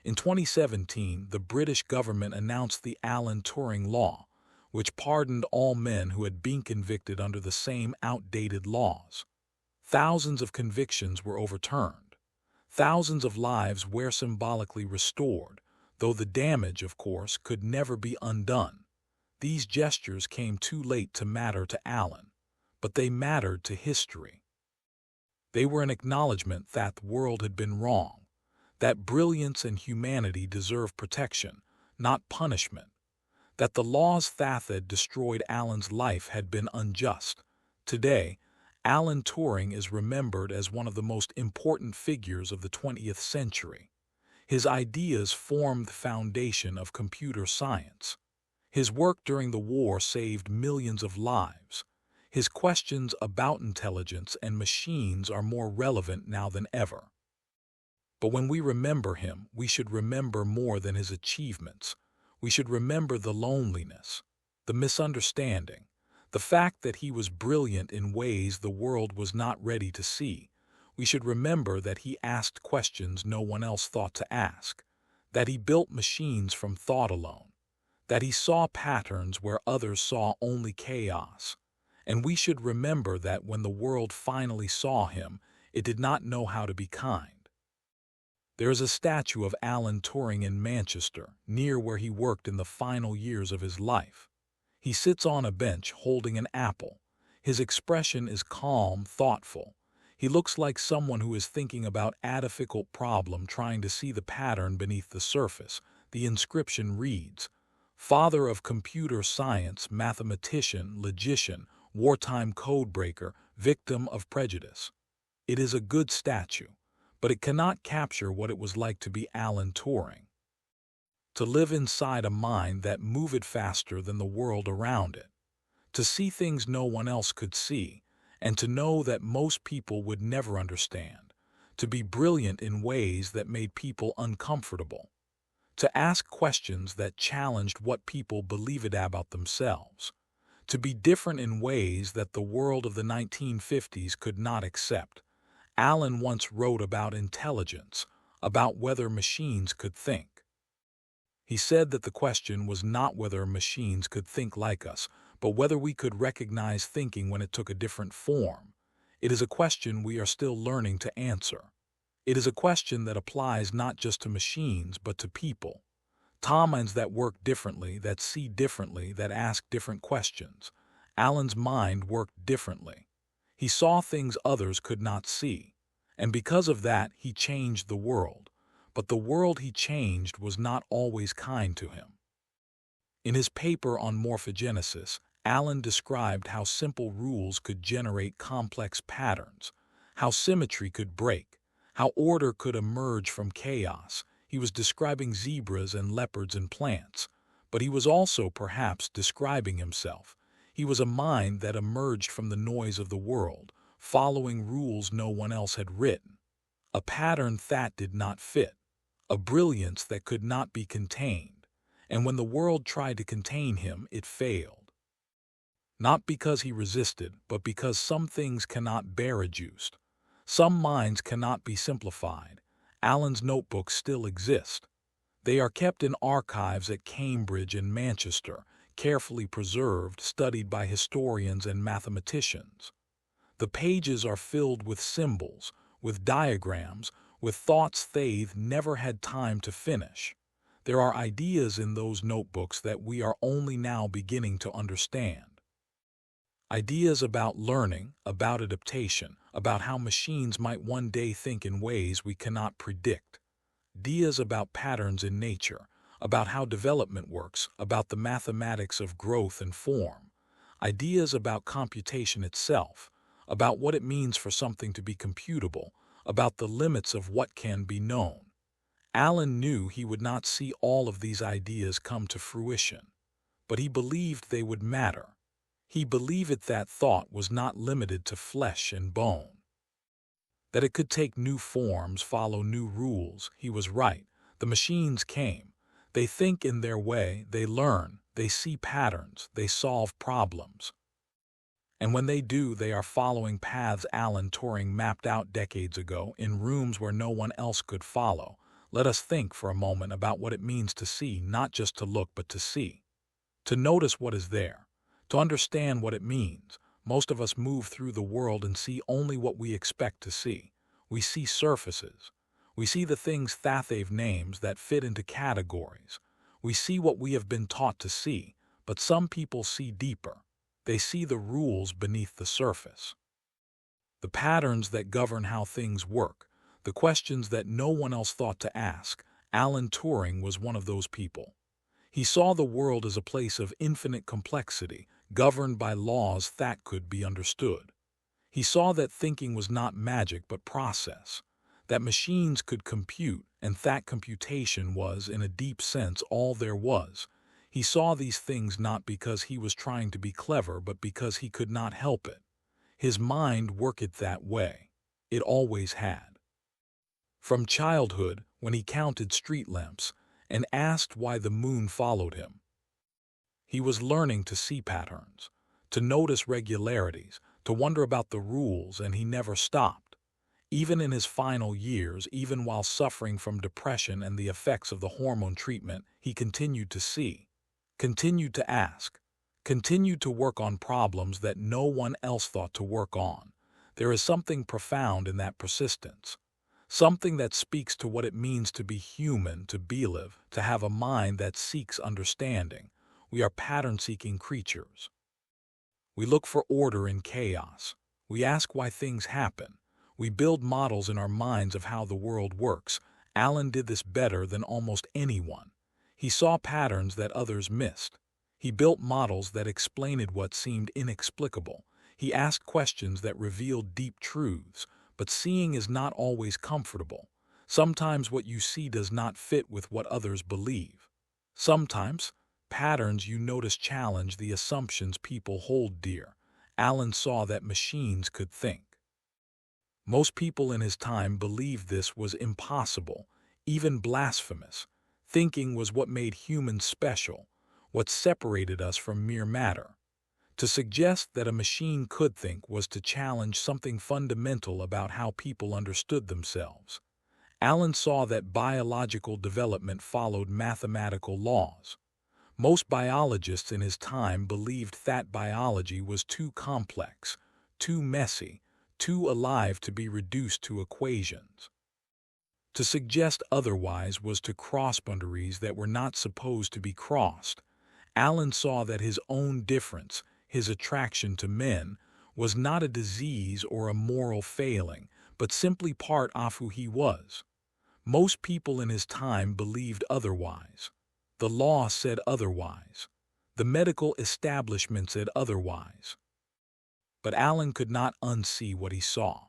In 2017, the British government announced the Alan Turing Law, which pardoned all men who had been convicted under the same outdated laws. Thousands of convictions were overturned. Thousands of lives were symbolically restored, though the damage, of course, could never be undone. These gestures came too late to matter to Alan, but they mattered to history. They were an acknowledgement that the world had been wrong, that brilliance and humanity deserve protection, not punishment, that the laws that had destroyed Alan's life had been unjust. Today, Alan Turing is remembered as one of the most important figures of the 20th century. His ideas formed the foundation of computer science. His work during the war saved millions of lives. His questions about intelligence and machines are more relevant now than ever. But when we remember him, we should remember more than his achievements. We should remember the loneliness, the misunderstanding, the fact that he was brilliant in ways the world was not ready to see. We should remember that he asked questions no one else thought to ask, that he built machines from thought alone, that he saw patterns where others saw only chaos. And we should remember that when the world finally saw him, it did not know how to be kind. There is a statue of Alan Turing in Manchester, near where he worked in the final years of his life. He sits on a bench holding an apple. His expression is calm, thoughtful. He looks like someone who is thinking about a difficult problem, trying to see the pattern beneath the surface. The inscription reads, "Father of computer science, mathematician, logician, wartime codebreaker, victim of prejudice." It is a good statue, but it cannot capture what it was like to be Alan Turing. To live inside a mind that moved faster than the world around it. To see things no one else could see, and to know that most people would never understand. To be brilliant in ways that made people uncomfortable. To ask questions that challenged what people believed about themselves. To be different in ways that the world of the 1950s could not accept. Alan once wrote about intelligence, about whether machines could think. He said that the question was not whether machines could think like us, but whether we could recognize thinking when it took a different form. It is a question we are still learning to answer. It is a question that applies not just to machines but to people. Minds that work differently, that see differently, that ask different questions. Alan's mind worked differently. He saw things others could not see, and because of that he changed the world. But the world he changed was not always kind to him. In his paper on morphogenesis, Alan described how simple rules could generate complex patterns, how symmetry could break, how order could emerge from chaos. He was describing zebras and leopards and plants, but he was also perhaps describing himself. He was a mind that emerged from the noise of the world, following rules no one else had written, a pattern that did not fit, a brilliance that could not be contained, and when the world tried to contain him, it failed. Not because he resisted, but because some things cannot be reduced. Some minds cannot be simplified. Alan's notebooks still exist. They are kept in archives at Cambridge and Manchester, carefully preserved, studied by historians and mathematicians. The pages are filled with symbols, with diagrams, with thoughts they never had time to finish. There are ideas in those notebooks that we are only now beginning to understand. Ideas about learning, about adaptation, about how machines might one day think in ways we cannot predict. Ideas about patterns in nature, about how development works, about the mathematics of growth and form. Ideas about computation itself, about what it means for something to be computable, about the limits of what can be known. Alan knew he would not see all of these ideas come to fruition, but he believed they would matter. He believed that thought was not limited to flesh and bone, that it could take new forms, follow new rules. He was right. The machines came. They think in their way, they learn, they see patterns, they solve problems. And when they do, they are following paths Alan Turing mapped out decades ago in rooms where no one else could follow. Let us think for a moment about what it means to see, not just to look, but to see. To notice what is there. To understand what it means. Most of us move through the world and see only what we expect to see. We see surfaces. We see the things that they've names that fit into categories. We see what we have been taught to see, but some people see deeper. They see the rules beneath the surface. The patterns that govern how things work, the questions that no one else thought to ask. Alan Turing was one of those people. He saw the world as a place of infinite complexity, governed by laws that could be understood. He saw that thinking was not magic but process, that machines could compute, and that computation was, in a deep sense, all there was. He saw these things not because he was trying to be clever, but because he could not help it. His mind worked that way. It always had. From childhood, when he counted street lamps and asked why the moon followed him, he was learning to see patterns, to notice regularities, to wonder about the rules, and he never stopped. Even in his final years, even while suffering from depression and the effects of the hormone treatment, he continued to see, continued to ask, continued to work on problems that no one else thought to work on. There is something profound in that persistence, something that speaks to what it means to be human, to live, to have a mind that seeks understanding. We are pattern-seeking creatures. We look for order in chaos. We ask why things happen. We build models in our minds of how the world works. Alan did this better than almost anyone. He saw patterns that others missed. He built models that explained what seemed inexplicable. He asked questions that revealed deep truths. But seeing is not always comfortable. Sometimes what you see does not fit with what others believe. Sometimes, patterns you notice challenge the assumptions people hold dear. Alan saw that machines could think. Most people in his time believed this was impossible, even blasphemous. Thinking was what made humans special, what separated us from mere matter. To suggest that a machine could think was to challenge something fundamental about how people understood themselves. Alan saw that biological development followed mathematical laws. Most biologists in his time believed that biology was too complex, too messy, too alive to be reduced to equations. To suggest otherwise was to cross boundaries that were not supposed to be crossed. Alan saw that his own difference, his attraction to men, was not a disease or a moral failing, but simply part of who he was. Most people in his time believed otherwise. The law said otherwise. The medical establishment said otherwise. But Alan could not unsee what he saw.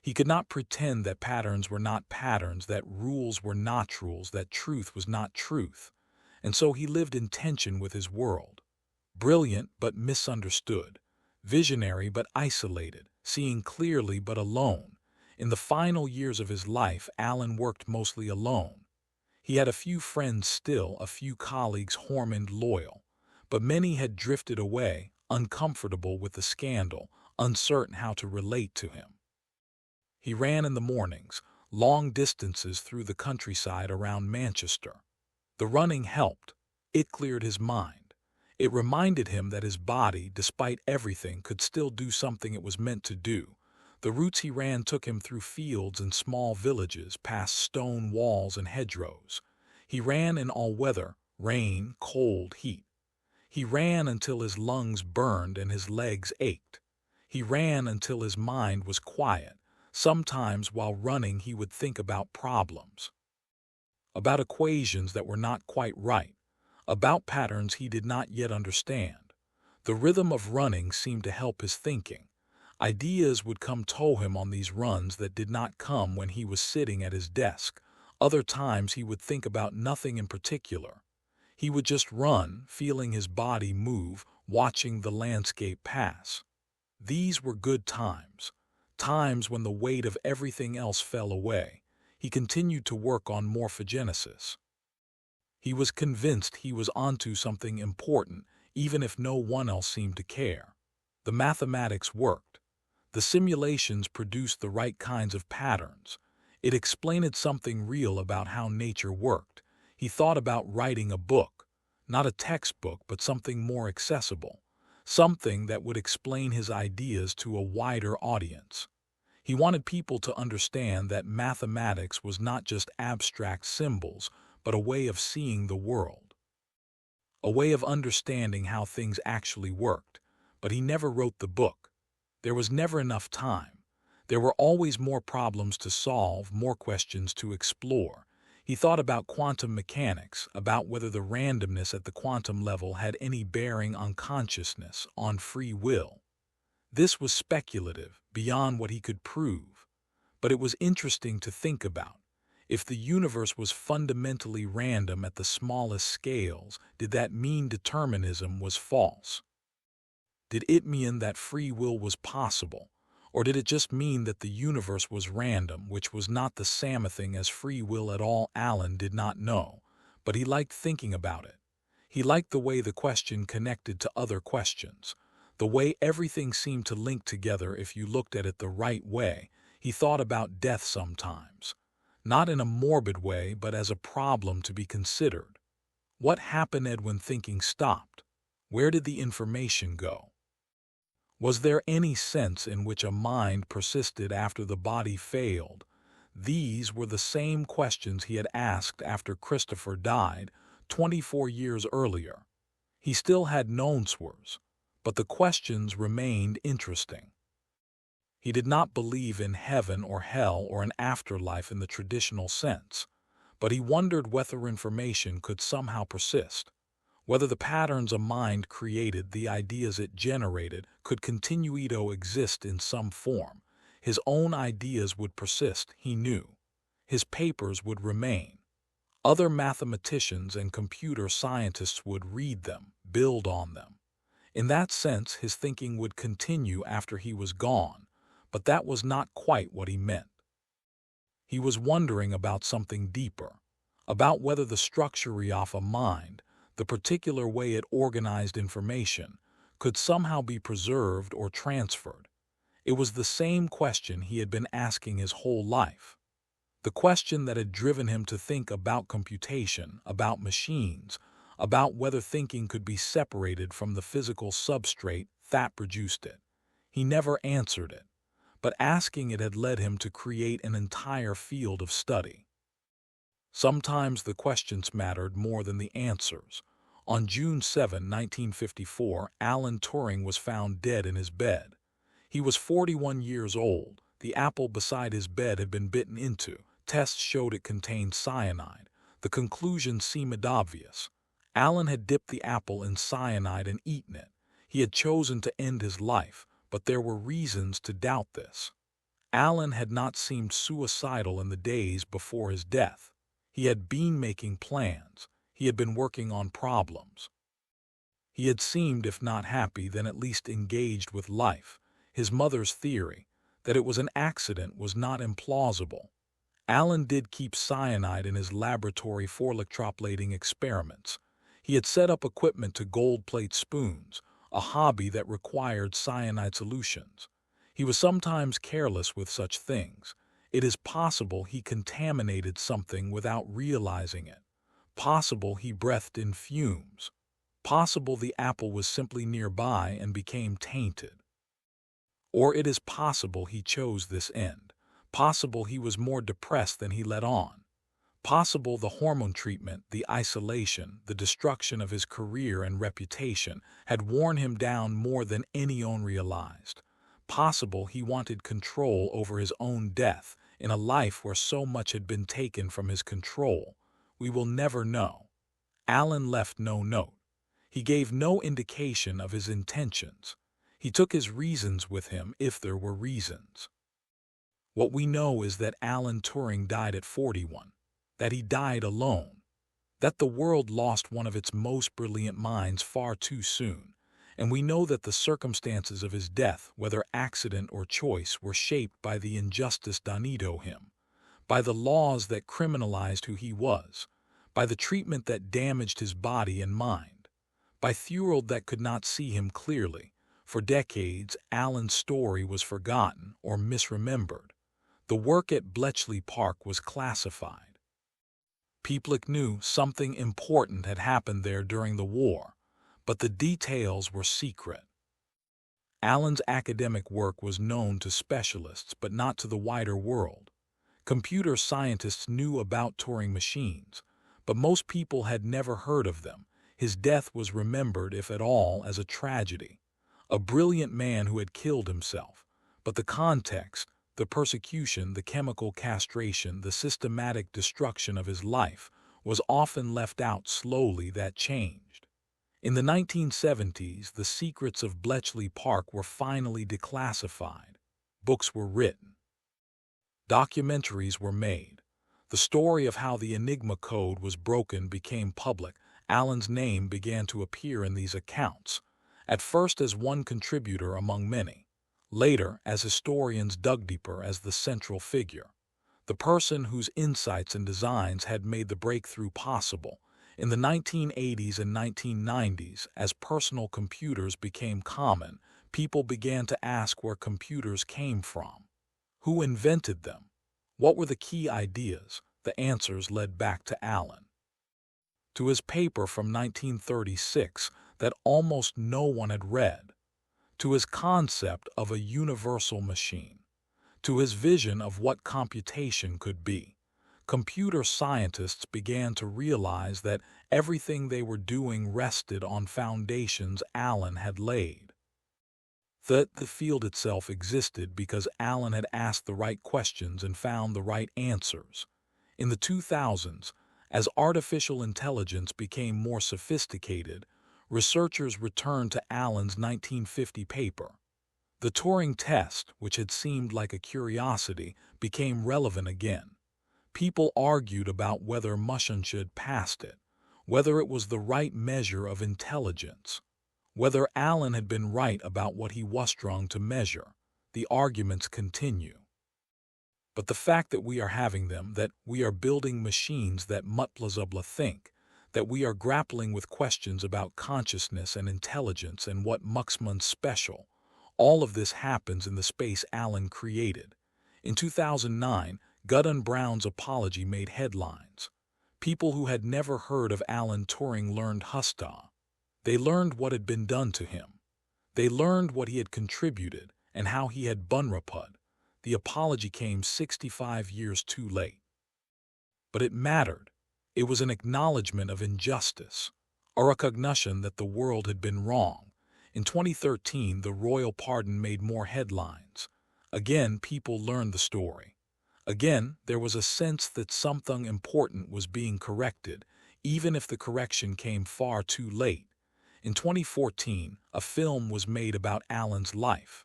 He could not pretend that patterns were not patterns, that rules were not rules, that truth was not truth. And so he lived in tension with his world. Brilliant but misunderstood. Visionary but isolated. Seeing clearly but alone. In the final years of his life, Alan worked mostly alone. He had a few friends still, a few colleagues warm and loyal. But many had drifted away, uncomfortable with the scandal, uncertain how to relate to him. He ran in the mornings, long distances through the countryside around Manchester. The running helped. It cleared his mind. It reminded him that his body, despite everything, could still do something it was meant to do. The routes he ran took him through fields and small villages, past stone walls and hedgerows. He ran in all weather, rain, cold, heat. He ran until his lungs burned and his legs ached. He ran until his mind was quiet. Sometimes while running he would think about problems, about equations that were not quite right, about patterns he did not yet understand. The rhythm of running seemed to help his thinking. Ideas would come to him on these runs that did not come when he was sitting at his desk. Other times he would think about nothing in particular. He would just run, feeling his body move, watching the landscape pass. These were good times, times when the weight of everything else fell away. He continued to work on morphogenesis. He was convinced he was onto something important, even if no one else seemed to care. The mathematics worked. The simulations produced the right kinds of patterns. It explained something real about how nature worked. He thought about writing a book, not a textbook, but something more accessible, something that would explain his ideas to a wider audience. He wanted people to understand that mathematics was not just abstract symbols, but a way of seeing the world, a way of understanding how things actually worked. But he never wrote the book. There was never enough time. There were always more problems to solve, more questions to explore. He thought about quantum mechanics, about whether the randomness at the quantum level had any bearing on consciousness, on free will. This was speculative, beyond what he could prove. But it was interesting to think about. If the universe was fundamentally random at the smallest scales, did that mean determinism was false? Did it mean that free will was possible? Or did it just mean that the universe was random, which was not the same thing as free will at all? Alan did not know, but he liked thinking about it. He liked the way the question connected to other questions, the way everything seemed to link together if you looked at it the right way. He thought about death sometimes, not in a morbid way, but as a problem to be considered. What happened when thinking stopped? Where did the information go? Was there any sense in which a mind persisted after the body failed? These were the same questions he had asked after Christopher died 24 years earlier. He still had no answers, but the questions remained interesting. He did not believe in heaven or hell or an afterlife in the traditional sense, but he wondered whether information could somehow persist. Whether the patterns a mind created, the ideas it generated, could continue to exist in some form. His own ideas would persist, he knew. His papers would remain. Other mathematicians and computer scientists would read them, build on them. In that sense, his thinking would continue after he was gone, but that was not quite what he meant. He was wondering about something deeper, about whether the structure of a mind, the particular way it organized information, could somehow be preserved or transferred. It was the same question he had been asking his whole life. The question that had driven him to think about computation, about machines, about whether thinking could be separated from the physical substrate that produced it. He never answered it, but asking it had led him to create an entire field of study. Sometimes the questions mattered more than the answers. On June 7, 1954, Alan Turing was found dead in his bed. He was 41 years old. The apple beside his bed had been bitten into. Tests showed it contained cyanide. The conclusion seemed obvious. Alan had dipped the apple in cyanide and eaten it. He had chosen to end his life, but there were reasons to doubt this. Alan had not seemed suicidal in the days before his death. He had been making plans. He had been working on problems. He had seemed, if not happy, then at least engaged with life. His mother's theory, that it was an accident, was not implausible. Alan did keep cyanide in his laboratory for electroplating experiments. He had set up equipment to gold-plate spoons, a hobby that required cyanide solutions. He was sometimes careless with such things. It is possible he contaminated something without realizing it. Possible he breathed in fumes. Possible the apple was simply nearby and became tainted. Or it is possible he chose this end. Possible he was more depressed than he let on. Possible the hormone treatment, the isolation, the destruction of his career and reputation had worn him down more than anyone realized. Possible he wanted control over his own death in a life where so much had been taken from his control. We will never know. Alan left no note. He gave no indication of his intentions. He took his reasons with him if there were reasons. What we know is that Alan Turing died at 41, that he died alone, that the world lost one of its most brilliant minds far too soon, and we know that the circumstances of his death, whether accident or choice, were shaped by the injustice done to him, by the laws that criminalized who he was, by the treatment that damaged his body and mind, by Thurald that could not see him clearly. For decades, Alan's story was forgotten or misremembered. The work at Bletchley Park was classified. People knew something important had happened there during the war, but the details were secret. Alan's academic work was known to specialists, but not to the wider world. Computer scientists knew about Turing machines, but most people had never heard of them. His death was remembered, if at all, as a tragedy. A brilliant man who had killed himself, but the context, the persecution, the chemical castration, the systematic destruction of his life was often left out. Slowly that changed. In the 1970s, the secrets of Bletchley Park were finally declassified. Books were written. Documentaries were made. The story of how the Enigma code was broken became public. Alan's name began to appear in these accounts, at first as one contributor among many, later as historians dug deeper as the central figure, the person whose insights and designs had made the breakthrough possible. In the 1980s and 1990s, as personal computers became common, people began to ask where computers came from. Who invented them? What were the key ideas? The answers led back to Alan, to his paper from 1936 that almost no one had read, to his concept of a universal machine, to his vision of what computation could be. Computer scientists began to realize that everything they were doing rested on foundations Alan had laid. That the field itself existed because Alan had asked the right questions and found the right answers. In the 2000s, as artificial intelligence became more sophisticated, researchers returned to Alan's 1950 paper. The Turing test, which had seemed like a curiosity, became relevant again. People argued about whether machines had passed it, whether it was the right measure of intelligence, whether Alan had been right about what he was trying to measure. The arguments continue. But the fact that we are having them, that we are building machines that multiply think, that we are grappling with questions about consciousness and intelligence and what makes man special, all of this happens in the space Alan created. In 2009, Gordon Brown's apology made headlines. People who had never heard of Alan Turing learned Husta. They learned what had been done to him. They learned what he had contributed and how he had bunrapud. The apology came 65 years too late. But it mattered. It was an acknowledgement of injustice, a recognition that the world had been wrong. In 2013, the royal pardon made more headlines. Again, people learned the story. Again, there was a sense that something important was being corrected, even if the correction came far too late. In 2014, a film was made about Alan's life.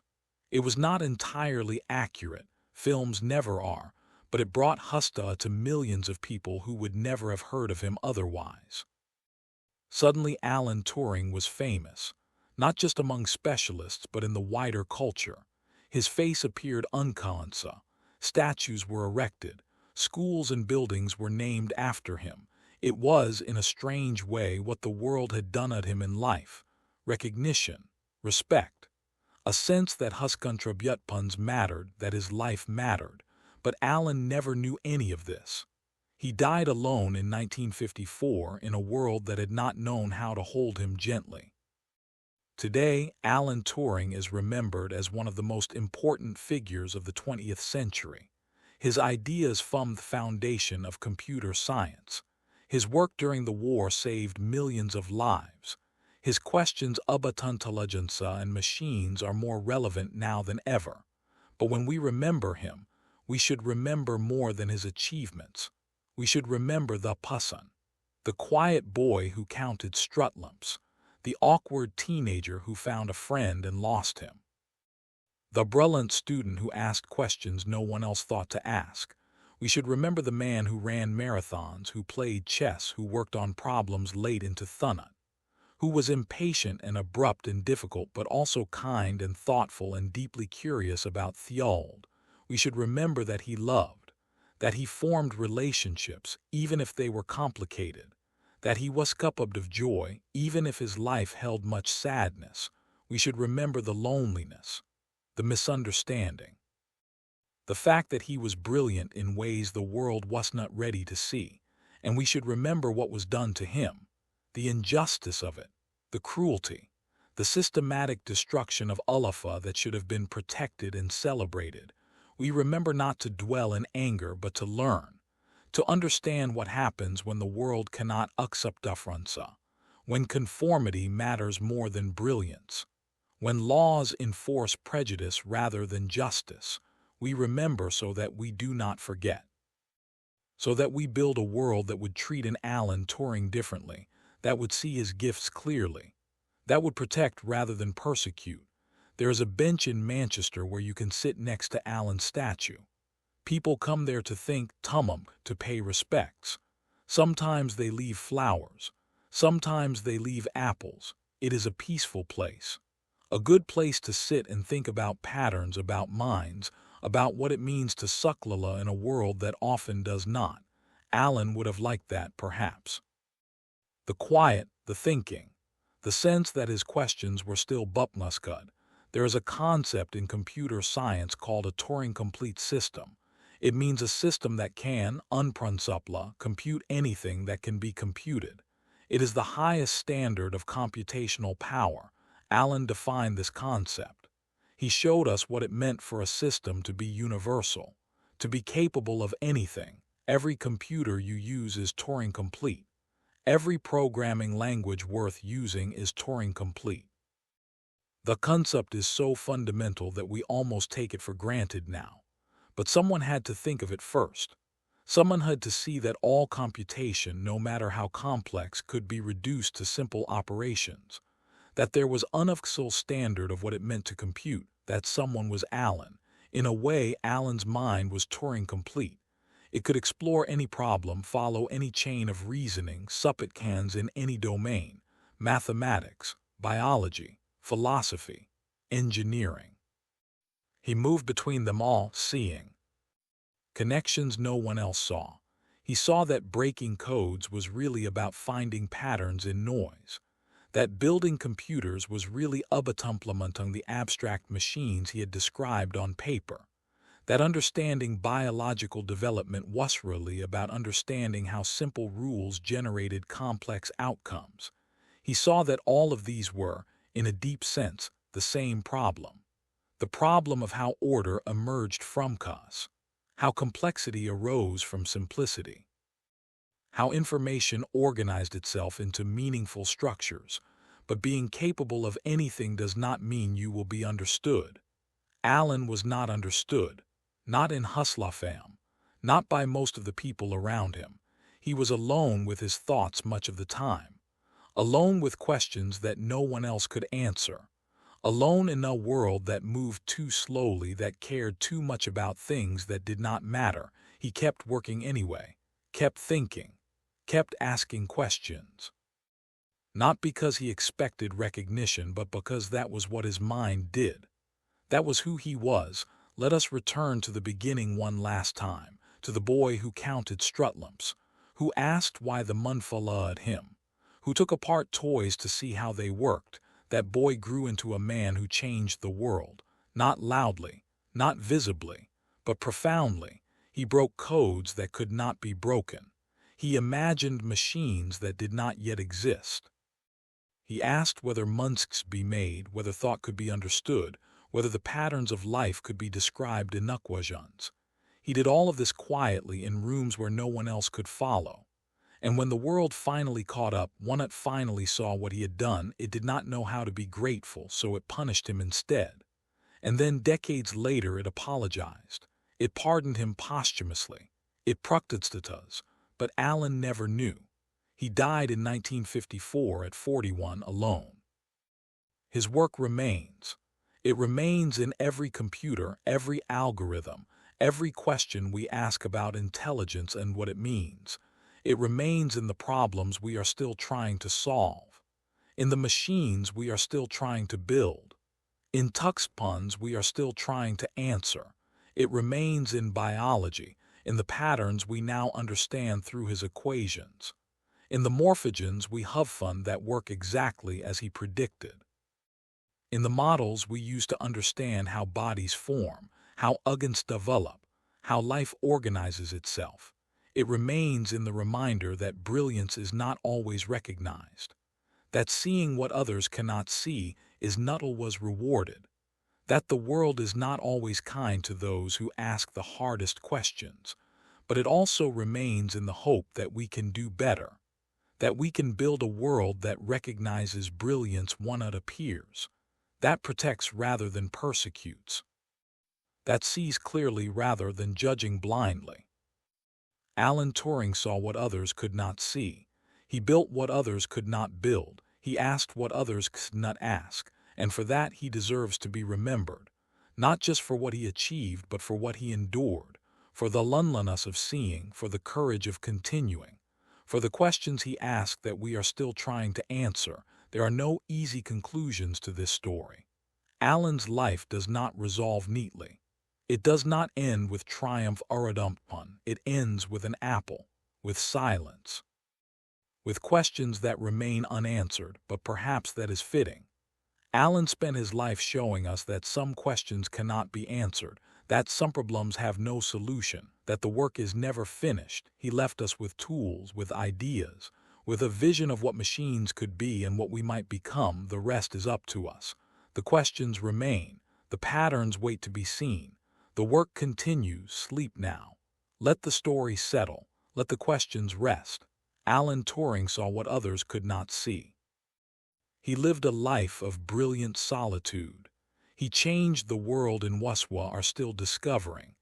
It was not entirely accurate, films never are, but it brought Husta to millions of people who would never have heard of him otherwise. Suddenly Alan Turing was famous, not just among specialists but in the wider culture. His face appeared unconscious, statues were erected, schools and buildings were named after him. It was, in a strange way, what the world had done at him in life: recognition, respect, a sense that Huskontributpunds mattered, that his life mattered. But Alan never knew any of this. He died alone in 1954 in a world that had not known how to hold him gently. Today, Alan Turing is remembered as one of the most important figures of the 20th century. His ideas formed the foundation of computer science. His work during the war saved millions of lives. His questions about intelligence and machines are more relevant now than ever. But when we remember him, we should remember more than his achievements. We should remember the person, the quiet boy who counted strutlumps, the awkward teenager who found a friend and lost him, the brilliant student who asked questions no one else thought to ask. We should remember the man who ran marathons, who played chess, who worked on problems late into the night, who was impatient and abrupt and difficult, but also kind and thoughtful and deeply curious about theology. We should remember that he loved, that he formed relationships, even if they were complicated, that he was capable of joy, even if his life held much sadness. We should remember the loneliness, the misunderstanding, the fact that he was brilliant in ways the world was not ready to see. And we should remember what was done to him, the injustice of it, the cruelty, the systematic destruction of Ulafa that should have been protected and celebrated. We remember not to dwell in anger but to learn, to understand what happens when the world cannot accept difference, when conformity matters more than brilliance, when laws enforce prejudice rather than justice. We remember so that we do not forget, so that we build a world that would treat an Alan Turing differently, that would see his gifts clearly, that would protect rather than persecute. There is a bench in Manchester where you can sit next to Alan's statue. People come there to think, to pay respects. Sometimes they leave flowers. Sometimes they leave apples. It is a peaceful place. A good place to sit and think about patterns, about minds, about what it means to sucklala in a world that often does not. Alan would have liked that, perhaps. The quiet, the thinking, the sense that his questions were still bupmuskud. There is a concept in computer science called a Turing-complete system. It means a system that can, unprincipla, compute anything that can be computed. It is the highest standard of computational power. Alan defined this concept. He showed us what it meant for a system to be universal, to be capable of anything. Every computer you use is Turing-complete. Every programming language worth using is Turing-complete. The concept is so fundamental that we almost take it for granted now. But someone had to think of it first. Someone had to see that all computation, no matter how complex, could be reduced to simple operations. That there was an universal standard of what it meant to compute. That someone was Alan. In a way, Alan's mind was Turing-complete. It could explore any problem, follow any chain of reasoning, supplicans in any domain: mathematics, biology, philosophy, engineering. He moved between them all, seeing connections no one else saw. He saw that breaking codes was really about finding patterns in noise, that building computers was really implementing the abstract machines he had described on paper, that understanding biological development was really about understanding how simple rules generated complex outcomes. He saw that all of these were, in a deep sense, the same problem. The problem of how order emerged from chaos, how complexity arose from simplicity. how information organized itself into meaningful structures. But being capable of anything does not mean you will be understood. Alan was not understood, not in Huslafam, not by most of the people around him. He was alone with his thoughts much of the time, alone with questions that no one else could answer, alone in a world that moved too slowly, that cared too much about things that did not matter. He kept working anyway, kept thinking, kept asking questions. Not because he expected recognition, but because that was what his mind did. That was who he was. Let us return to the beginning one last time, to the boy who counted strutlumps, who asked why the mun followed him, who took apart toys to see how they worked. That boy grew into a man who changed the world, not loudly, not visibly, but profoundly. He broke codes that could not be broken. He imagined machines that did not yet exist. He asked whether monks be made, whether thought could be understood, whether the patterns of life could be described in equations. He did all of this quietly in rooms where no one else could follow. And when the world finally caught up, when it finally saw what he had done, it did not know how to be grateful, so it punished him instead. And then decades later it apologized. It pardoned him posthumously. It protested us. But Alan never knew. He died in 1954 at 41 alone. His work remains. It remains in every computer, every algorithm, every question we ask about intelligence and what it means. It remains in the problems we are still trying to solve, in the machines we are still trying to build, in Tuck's puns we are still trying to answer. It remains in biology, in the patterns we now understand through his equations, in the morphogens we have found that work exactly as he predicted, in the models we use to understand how bodies form, how organs develop, how life organizes itself. It remains in the reminder that brilliance is not always recognized, that seeing what others cannot see is not always rewarded, that the world is not always kind to those who ask the hardest questions, but it also remains in the hope that we can do better, that we can build a world that recognizes brilliance when it appears, that protects rather than persecutes, that sees clearly rather than judging blindly. Alan Turing saw what others could not see. He built what others could not build. He asked what others could not ask, and for that he deserves to be remembered, not just for what he achieved, but for what he endured, for the loneliness of seeing, for the courage of continuing, for the questions he asked that we are still trying to answer. There are no easy conclusions to this story. Alan's life does not resolve neatly. It does not end with triumph or a dump pun. It ends with an apple, with silence, with questions that remain unanswered, but perhaps that is fitting. Alan spent his life showing us that some questions cannot be answered, that some problems have no solution, that the work is never finished. He left us with tools, with ideas, with a vision of what machines could be and what we might become. The rest is up to us. The questions remain. The patterns wait to be seen. The work continues. Sleep now. Let the story settle. Let the questions rest. Alan Turing saw what others could not see. He lived a life of brilliant solitude. He changed the world in Waswa are still discovering.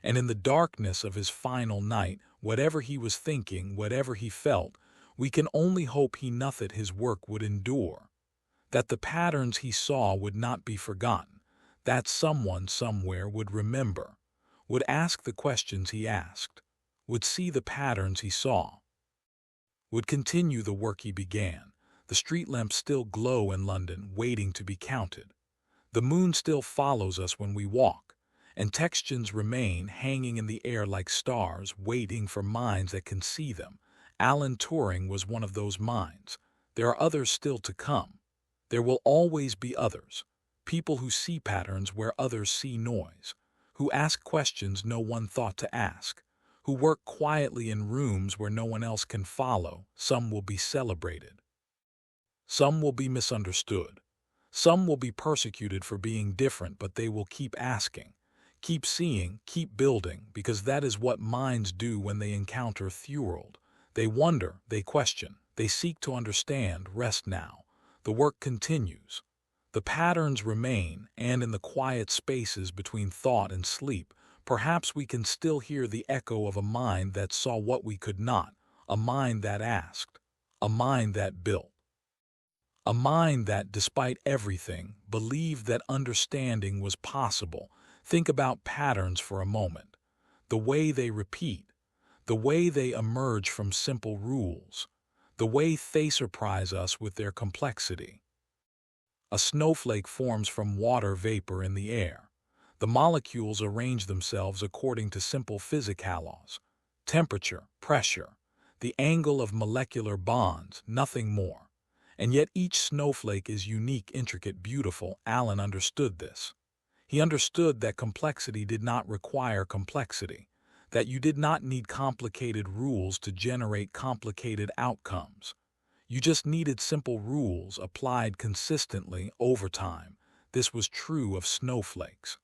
And in the darkness of his final night, whatever he was thinking, whatever he felt, we can only hope he knew that his work would endure, that the patterns he saw would not be forgotten, that someone somewhere would remember, would ask the questions he asked, would see the patterns he saw, would continue the work he began. The street lamps still glow in London, waiting to be counted. The moon still follows us when we walk, and textions remain hanging in the air like stars, waiting for minds that can see them. Alan Turing was one of those minds. There are others still to come. There will always be others, people who see patterns where others see noise, who ask questions no one thought to ask, who work quietly in rooms where no one else can follow. Some will be celebrated. Some will be misunderstood. Some will be persecuted for being different, but they will keep asking, keep seeing, keep building, because that is what minds do when they encounter the world. They wonder, they question, they seek to understand. Rest now. The work continues. The patterns remain, and in the quiet spaces between thought and sleep, perhaps we can still hear the echo of a mind that saw what we could not, a mind that asked, a mind that built. A mind that, despite everything, believed that understanding was possible. Think about patterns for a moment. The way they repeat, the way they emerge from simple rules, the way they surprise us with their complexity. A snowflake forms from water vapor in the air. The molecules arrange themselves according to simple physics laws. Temperature, pressure, the angle of molecular bonds, nothing more. And yet each snowflake is unique, intricate, beautiful. Alan understood this. He understood that complexity did not require complexity, that you did not need complicated rules to generate complicated outcomes. You just needed simple rules applied consistently over time. This was true of snowflakes.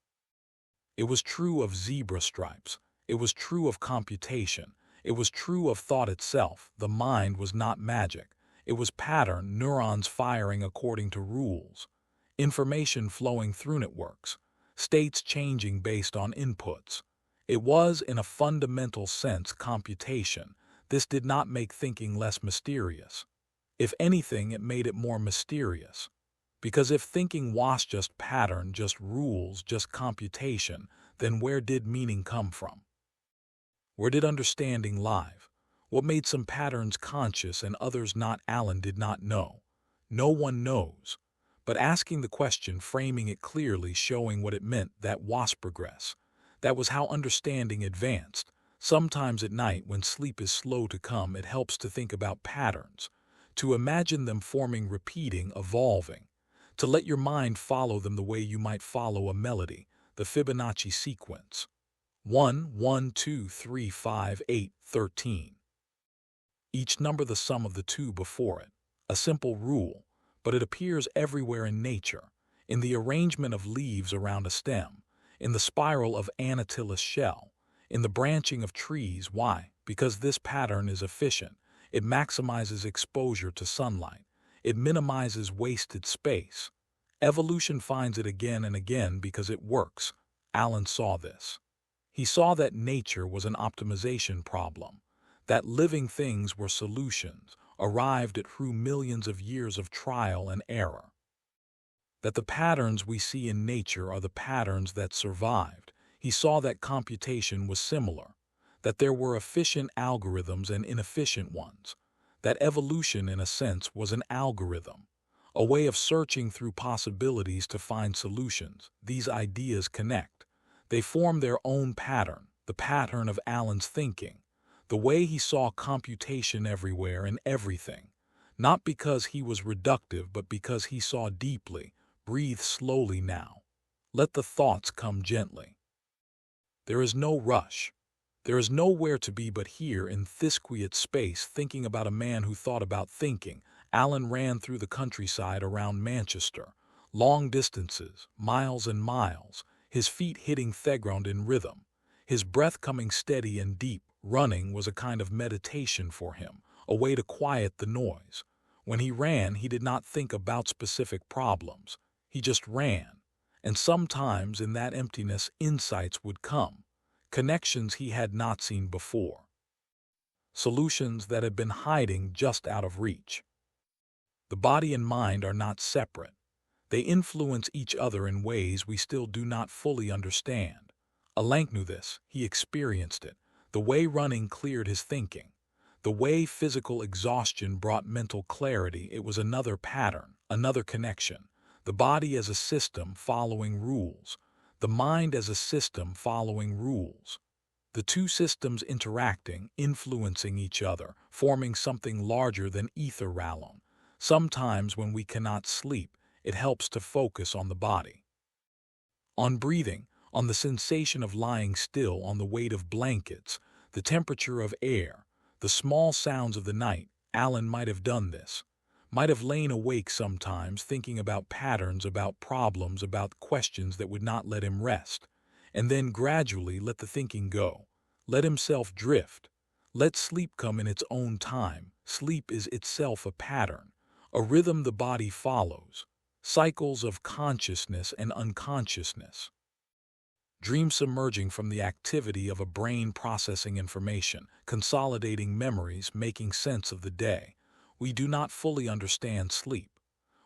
It was true of zebra stripes. It was true of computation. It was true of thought itself. The mind was not magic. It was pattern, neurons firing according to rules, information flowing through networks, states changing based on inputs. It was, in a fundamental sense, computation. This did not make thinking less mysterious. If anything, it made it more mysterious. Because if thinking was just pattern, just rules, just computation, then where did meaning come from? Where did understanding live? What made some patterns conscious and others not? Alan did not know. No one knows. But asking the question, framing it clearly, showing what it meant, that was progress. That was how understanding advanced. Sometimes at night, when sleep is slow to come, it helps to think about patterns, to imagine them forming, repeating, evolving, to let your mind follow them the way you might follow a melody, the Fibonacci sequence. 1, 1, 2, 3, 5, 8, 13. Each number the sum of the two before it. A simple rule, but it appears everywhere in nature, in the arrangement of leaves around a stem, in the spiral of an Anatilis shell, in the branching of trees. Why? Because this pattern is efficient. It maximizes exposure to sunlight. It minimizes wasted space. Evolution finds it again and again because it works. Alan saw this. He saw that nature was an optimization problem, that living things were solutions, arrived at through millions of years of trial and error. That the patterns we see in nature are the patterns that survived. He saw that computation was similar, that there were efficient algorithms and inefficient ones, that evolution, in a sense, was an algorithm, a way of searching through possibilities to find solutions. These ideas connect. They form their own pattern, the pattern of Alan's thinking, the way he saw computation everywhere and everything, not because he was reductive, but because he saw deeply. Breathe slowly now. Let the thoughts come gently. There is no rush. There is nowhere to be but here in this quiet space, thinking about a man who thought about thinking. Alan ran through the countryside around Manchester, long distances, miles and miles, his feet hitting the ground in rhythm, his breath coming steady and deep. Running was a kind of meditation for him, a way to quiet the noise. When he ran, he did not think about specific problems. He just ran. And sometimes in that emptiness, insights would come, connections he had not seen before, solutions that had been hiding just out of reach. The body and mind are not separate. They influence each other in ways we still do not fully understand. Alan knew this. He experienced it. The way running cleared his thinking, the way physical exhaustion brought mental clarity. It was another pattern, another connection. The body as a system following rules, the mind as a system following rules. The two systems interacting, influencing each other, forming something larger than ether. Rallon. Sometimes when we cannot sleep, it helps to focus on the body, on breathing, on the sensation of lying still, on the weight of blankets, the temperature of air, the small sounds of the night. Alan might have done this, might have lain awake sometimes thinking about patterns, about problems, about questions that would not let him rest, and then gradually let the thinking go, let himself drift, Let sleep come in its own time. Sleep is itself a pattern, a rhythm the body follows, cycles of consciousness and unconsciousness. Dreams emerging from the activity of a brain processing information, consolidating memories, making sense of the day. We do not fully understand sleep.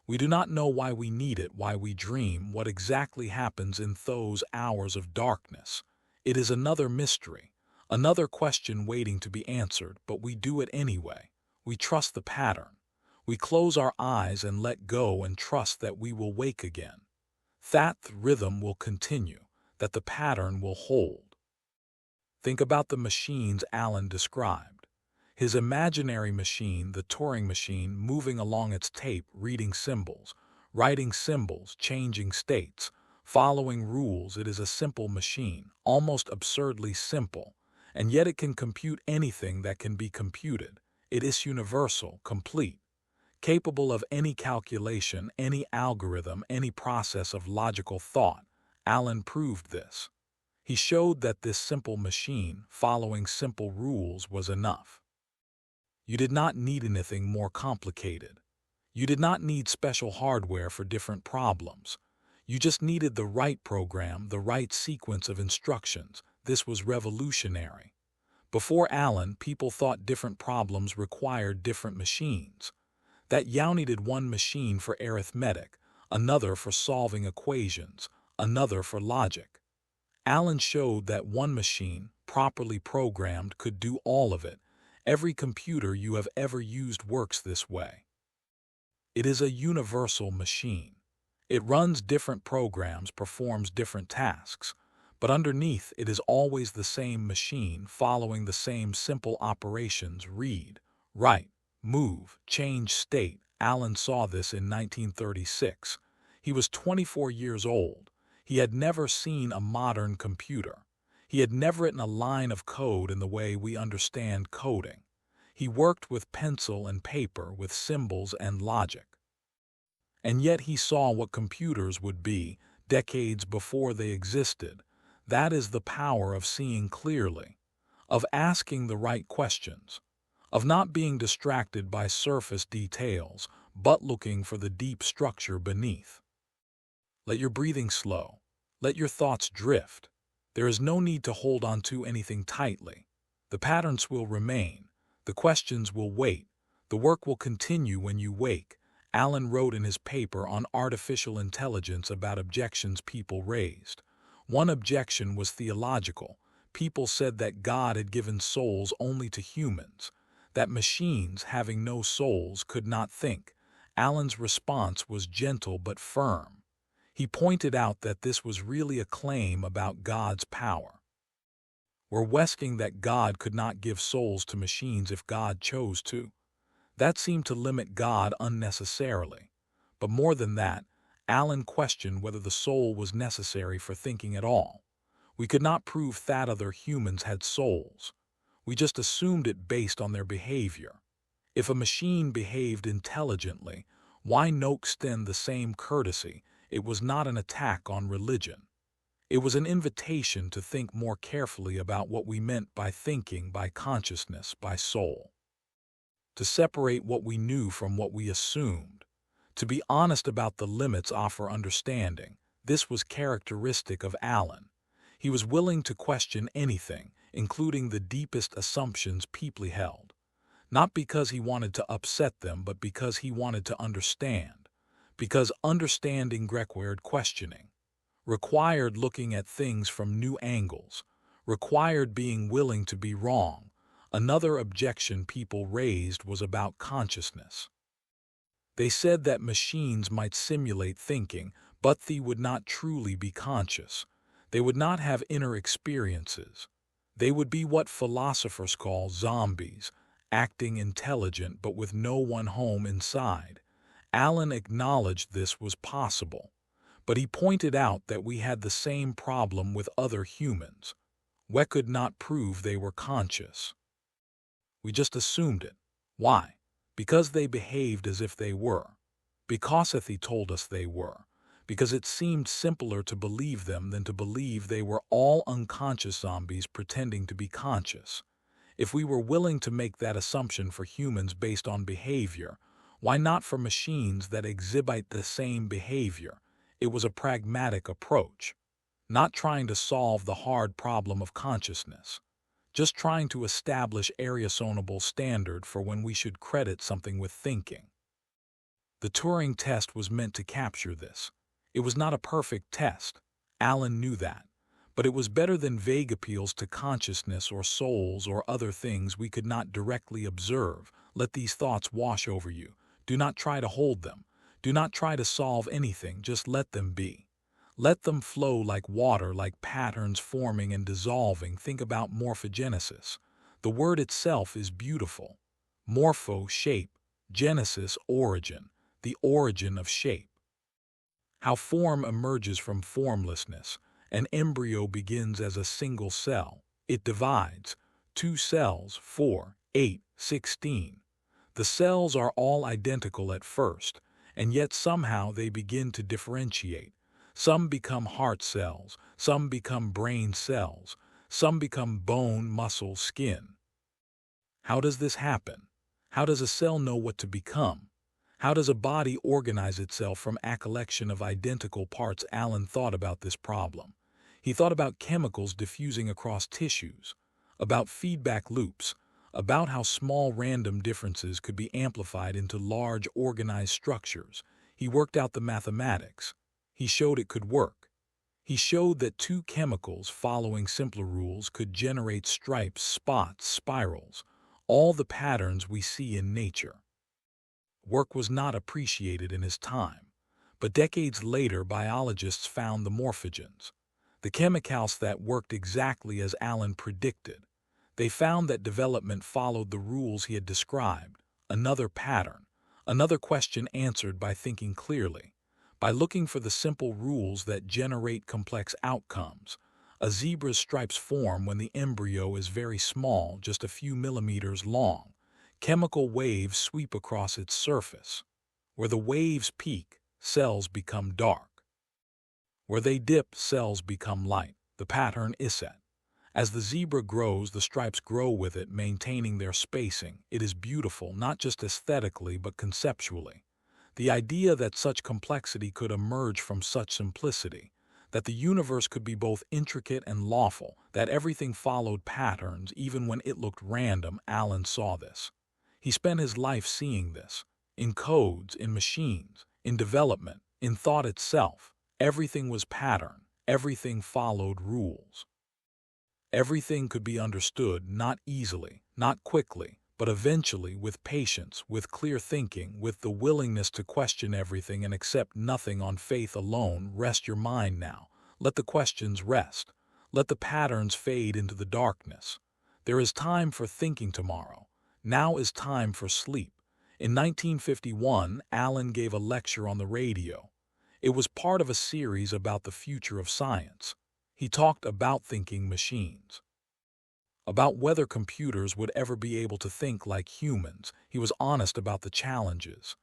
We do not know why we need it, why we dream, what exactly happens in those hours of darkness. It is another mystery, another question waiting to be answered, but we do it anyway. We trust the pattern. We close our eyes and let go and trust that we will wake again. That the rhythm will continue, that the pattern will hold. Think about the machines Alan described. His imaginary machine, the Turing machine, moving along its tape, reading symbols, writing symbols, changing states, following rules. It is a simple machine, almost absurdly simple, and yet it can compute anything that can be computed. It is universal, complete, capable of any calculation, any algorithm, any process of logical thought. Alan proved this. He showed that this simple machine, following simple rules, was enough. You did not need anything more complicated. You did not need special hardware for different problems. You just needed the right program, the right sequence of instructions. This was revolutionary. Before Alan, people thought different problems required different machines. That Yao needed one machine for arithmetic, another for solving equations, another for logic. Alan showed that one machine, properly programmed, could do all of it. Every computer you have ever used works this way. It is a universal machine. It runs different programs, performs different tasks, but underneath it is always the same machine following the same simple operations: read, write, move, change state. Alan saw this in 1936. He was 24 years old. He had never seen a modern computer. He had never written a line of code in the way we understand coding. He worked with pencil and paper, with symbols and logic. And yet he saw what computers would be decades before they existed. That is the power of seeing clearly, of asking the right questions, of not being distracted by surface details, but looking for the deep structure beneath. Let your breathing slow. Let your thoughts drift. There is no need to hold on to anything tightly. The patterns will remain. The questions will wait. The work will continue when you wake. Alan wrote in his paper on artificial intelligence about objections people raised. One objection was theological. People said that God had given souls only to humans, that machines, having no souls, could not think. Alan's response was gentle but firm. He pointed out that this was really a claim about God's power. We're westing that God could not give souls to machines if God chose to. That seemed to limit God unnecessarily. But more than that, Alan questioned whether the soul was necessary for thinking at all. We could not prove that other humans had souls. We just assumed it based on their behavior. If a machine behaved intelligently, why not extend the same courtesy? It was not an attack on religion. It was an invitation to think more carefully about what we meant by thinking, by consciousness, by soul. To separate what we knew from what we assumed. To be honest about the limits offer understanding. This was characteristic of Alan. He was willing to question anything, including the deepest assumptions people held. Not because he wanted to upset them, but because he wanted to understand. Because understanding required questioning, required looking at things from new angles, required being willing to be wrong. Another objection people raised was about consciousness. They said that machines might simulate thinking, but they would not truly be conscious. They would not have inner experiences. They would be what philosophers call zombies, acting intelligent but with no one home inside. Alan acknowledged this was possible, but he pointed out that we had the same problem with other humans. We could not prove they were conscious. We just assumed it. Why? Because they behaved as if they were. Because he told us they were. Because it seemed simpler to believe them than to believe they were all unconscious zombies pretending to be conscious. If we were willing to make that assumption for humans based on behavior, why not for machines that exhibit the same behavior? It was a pragmatic approach, not trying to solve the hard problem of consciousness, just trying to establish a reasonable standard for when we should credit something with thinking. The Turing test was meant to capture this. It was not a perfect test. Alan knew that. But it was better than vague appeals to consciousness or souls or other things we could not directly observe. Let these thoughts wash over you. Do not try to hold them. Do not try to solve anything, just let them be. Let them flow like water, like patterns forming and dissolving. Think about morphogenesis. The word itself is beautiful. Morpho, shape. Genesis, origin. The origin of shape. How form emerges from formlessness. An embryo begins as a single cell. It divides. 2 cells, 4, 8, 16. The cells are all identical at first, and yet somehow they begin to differentiate. Some become heart cells, some become brain cells, some become bone, muscle, skin. How does this happen? How does a cell know what to become? How does a body organize itself from a collection of identical parts? Alan thought about this problem. He thought about chemicals diffusing across tissues, about feedback loops, about how small random differences could be amplified into large organized structures. He worked out the mathematics. He showed it could work. He showed that 2 chemicals following simpler rules could generate stripes, spots, spirals, all the patterns we see in nature. Work was not appreciated in his time, but decades later biologists found the morphogens, the chemicals that worked exactly as Alan predicted. They found that development followed the rules he had described, another pattern, another question answered by thinking clearly, by looking for the simple rules that generate complex outcomes. A zebra's stripes form when the embryo is very small, just a few millimeters long. Chemical waves sweep across its surface. Where the waves peak, cells become dark. Where they dip, cells become light. The pattern is set. As the zebra grows, the stripes grow with it, maintaining their spacing. It is beautiful, not just aesthetically, but conceptually. The idea that such complexity could emerge from such simplicity, that the universe could be both intricate and lawful, that everything followed patterns even when it looked random. Alan saw this. He spent his life seeing this, in codes, in machines, in development, in thought itself. Everything was pattern, everything followed rules. Everything could be understood, not easily, not quickly, but eventually with patience, with clear thinking, with the willingness to question everything and accept nothing on faith alone. Rest your mind now. Let the questions rest. Let the patterns fade into the darkness. There is time for thinking tomorrow. Now is time for sleep. In 1951, Alan gave a lecture on the radio. It was part of a series about the future of science. He talked about thinking machines, about whether computers would ever be able to think like humans. He was honest about the challenges.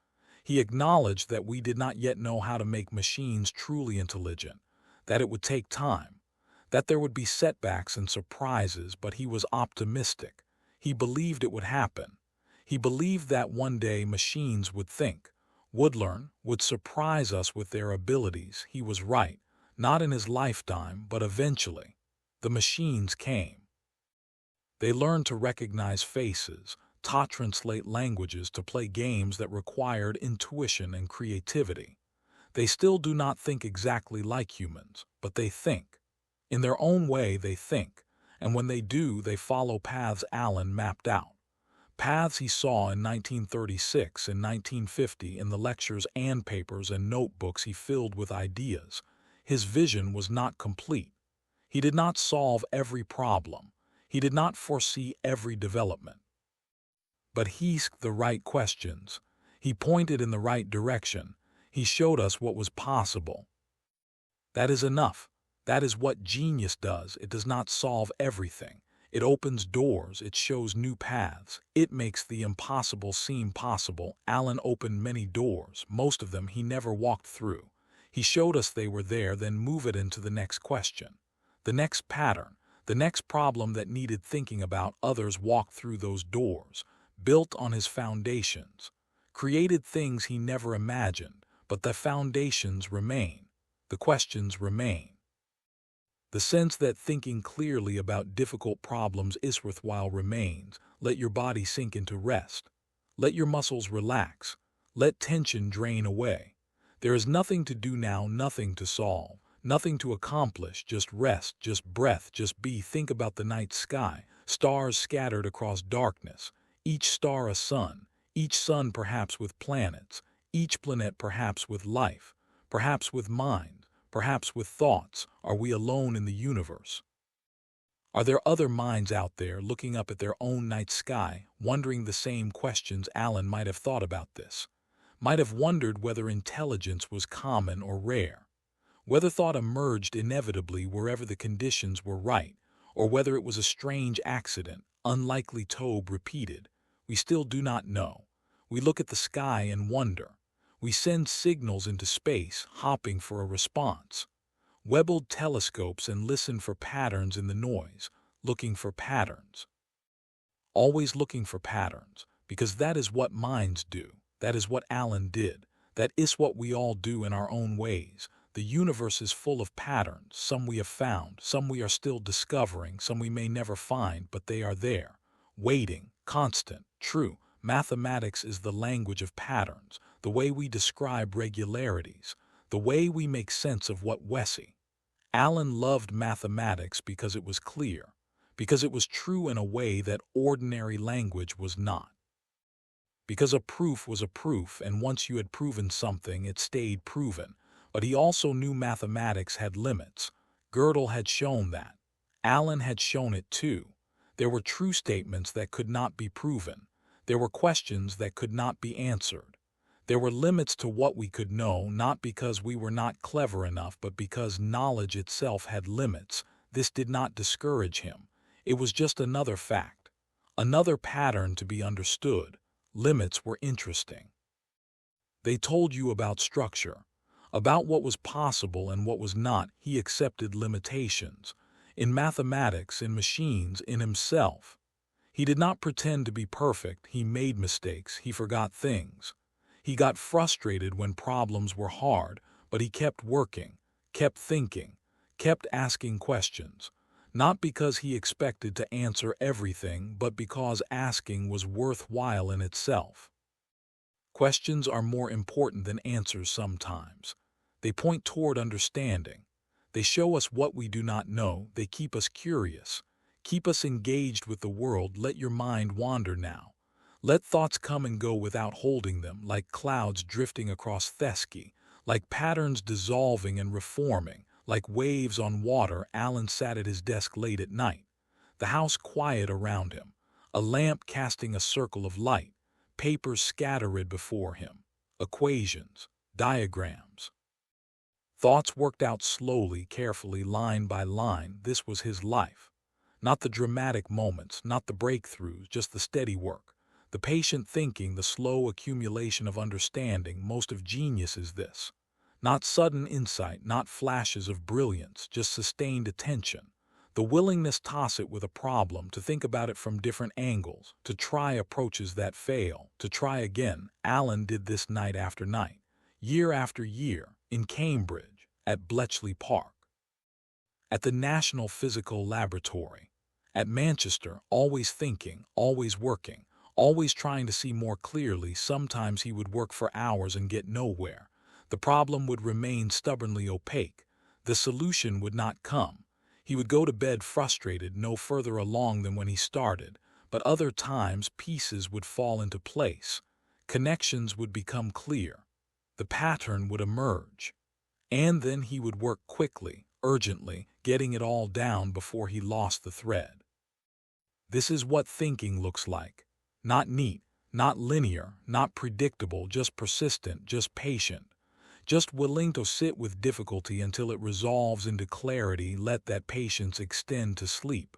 He acknowledged that we did not yet know how to make machines truly intelligent, that it would take time, that there would be setbacks and surprises, but he was optimistic. He believed it would happen. He believed that one day machines would think, would learn, would surprise us with their abilities. He was right, not in his lifetime, but eventually. The machines came. They learned to recognize faces, to translate languages, to play games that required intuition and creativity. They still do not think exactly like humans, but they think. In their own way they think, and when they do, they follow paths Alan mapped out. Paths he saw in 1936 and 1950 in the lectures and papers and notebooks he filled with ideas. His vision was not complete. He did not solve every problem. He did not foresee every development. But he asked the right questions. He pointed in the right direction. He showed us what was possible. That is enough. That is what genius does. It does not solve everything. It opens doors. It shows new paths. It makes the impossible seem possible. Alan opened many doors. Most of them he never walked through. He showed us they were there, then move it into the next question, the next pattern, The next problem that needed thinking about, others walked through those doors, built on his foundations, created things he never imagined, but the foundations remain. The questions remain. The sense that thinking clearly about difficult problems is worthwhile remains. Let your body sink into rest. Let your muscles relax. Let tension drain away. There is nothing to do now, nothing to solve, nothing to accomplish, just rest, just breath, just be. Think about the night sky, stars scattered across darkness, each star a sun, each sun perhaps with planets, each planet perhaps with life, perhaps with mind, perhaps with thoughts. Are we alone in the universe? Are there other minds out there looking up at their own night sky, wondering the same questions? Alan might have thought about this, might have wondered whether intelligence was common or rare, whether thought emerged inevitably wherever the conditions were right, or whether it was a strange accident, unlikely. Tobe repeated, "We still do not know. We look at the sky and wonder. We send signals into space, hoping for a response. Webbled telescopes and listen for patterns in the noise, looking for patterns. Always looking for patterns, because that is what minds do. That is what Alan did. That is what we all do in our own ways. The universe is full of patterns, some we have found, some we are still discovering, some we may never find, but they are there, waiting, constant, true. Mathematics is the language of patterns, the way we describe regularities, the way we make sense of what we see. Alan loved mathematics because it was clear, because it was true in a way that ordinary language was not. Because a proof was a proof, and once you had proven something, it stayed proven. But he also knew mathematics had limits. Gödel had shown that. Alan had shown it too. There were true statements that could not be proven. There were questions that could not be answered. There were limits to what we could know, not because we were not clever enough, but because knowledge itself had limits. This did not discourage him. It was just another fact, another pattern to be understood. Limits were interesting. They told you about structure, about what was possible and what was not. He accepted limitations. In mathematics, in machines, in himself. He did not pretend to be perfect. He made mistakes. He forgot things. He got frustrated when problems were hard, but he kept working, kept thinking, kept asking questions. Not because he expected to answer everything, but because asking was worthwhile in itself. Questions are more important than answers sometimes. They point toward understanding. They show us what we do not know. They keep us curious, keep us engaged with the world. Let your mind wander now. Let thoughts come and go without holding them, like clouds drifting across Thesky, like patterns dissolving and reforming, like waves on water. Alan sat at his desk late at night, the house quiet around him, a lamp casting a circle of light, papers scattered before him, equations, diagrams. Thoughts worked out slowly, carefully, line by line. This was his life. Not the dramatic moments, not the breakthroughs, just the steady work. The patient thinking, the slow accumulation of understanding. Most of genius is this. Not sudden insight, not flashes of brilliance, just sustained attention. The willingness to toss it with a problem, to think about it from different angles, to try approaches that fail, to try again. Alan did this night after night, year after year, in Cambridge, at Bletchley Park, at the National Physical Laboratory, at Manchester, always thinking, always working, always trying to see more clearly. Sometimes he would work for hours and get nowhere. The problem would remain stubbornly opaque. The solution would not come. He would go to bed frustrated, no further along than when he started. But other times pieces would fall into place. Connections would become clear. The pattern would emerge. And then he would work quickly, urgently, getting it all down before he lost the thread. This is what thinking looks like. Not neat, not linear, not predictable, just persistent, just patient, just willing to sit with difficulty until it resolves into clarity. Let that patience extend to sleep.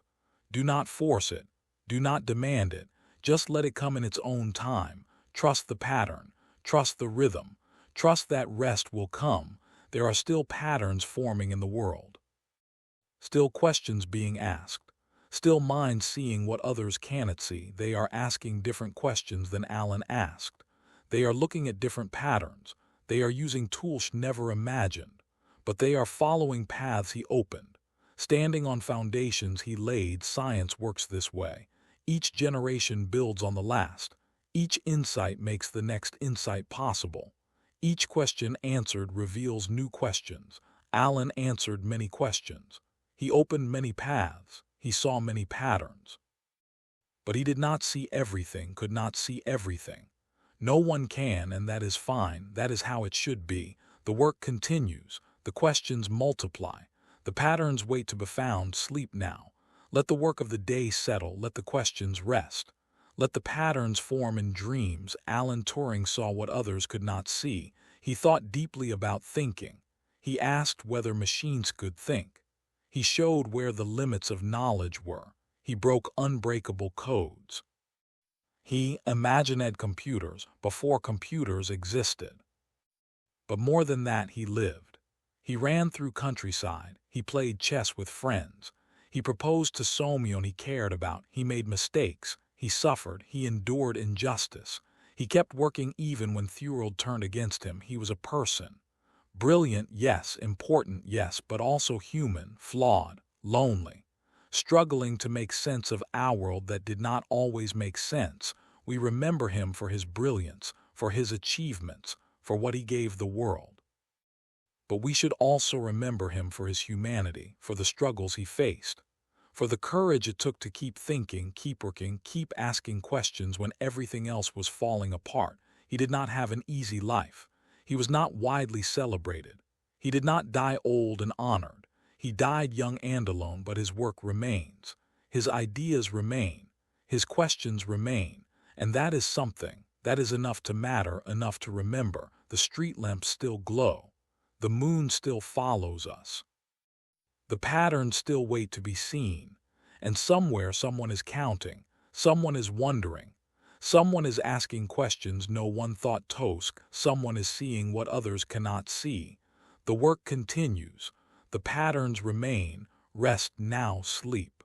Do not force it. Do not demand it. Just let it come in its own time. Trust the pattern. Trust the rhythm. Trust that rest will come. There are still patterns forming in the world. Still questions being asked. Still minds seeing what others cannot see. They are asking different questions than Alan asked. They are looking at different patterns. They are using tools never imagined. But they are following paths he opened. Standing on foundations he laid, science works this way. Each generation builds on the last. Each insight makes the next insight possible. Each question answered reveals new questions. Alan answered many questions. He opened many paths. He saw many patterns. But he did not see everything, could not see everything. No one can, and that is fine. That is how it should be. The work continues. The questions multiply. The patterns wait to be found. Sleep now. Let the work of the day settle. Let the questions rest. Let the patterns form in dreams. Alan Turing saw what others could not see. He thought deeply about thinking. He asked whether machines could think. He showed where the limits of knowledge were. He broke unbreakable codes. He imagined computers before computers existed. But more than that, he lived. He ran through countryside. He played chess with friends. He proposed to someone he cared about. He made mistakes. He suffered. He endured injustice. He kept working even when the world turned against him. He was a person. Brilliant, yes. Important, yes. But also human, flawed, lonely. Struggling to make sense of our world that did not always make sense. We remember him for his brilliance, for his achievements, for what he gave the world. But we should also remember him for his humanity, for the struggles he faced, for the courage it took to keep thinking, keep working, keep asking questions when everything else was falling apart. He did not have an easy life. He was not widely celebrated. He did not die old and honored. He died young and alone, but his work remains. His ideas remain. His questions remain. And that is something. That is enough to matter, enough to remember. The street lamps still glow. The moon still follows us. The patterns still wait to be seen. And somewhere someone is counting. Someone is wondering. Someone is asking questions no one thought tosk. Someone is seeing what others cannot see. The work continues. The patterns remain. Rest now, sleep.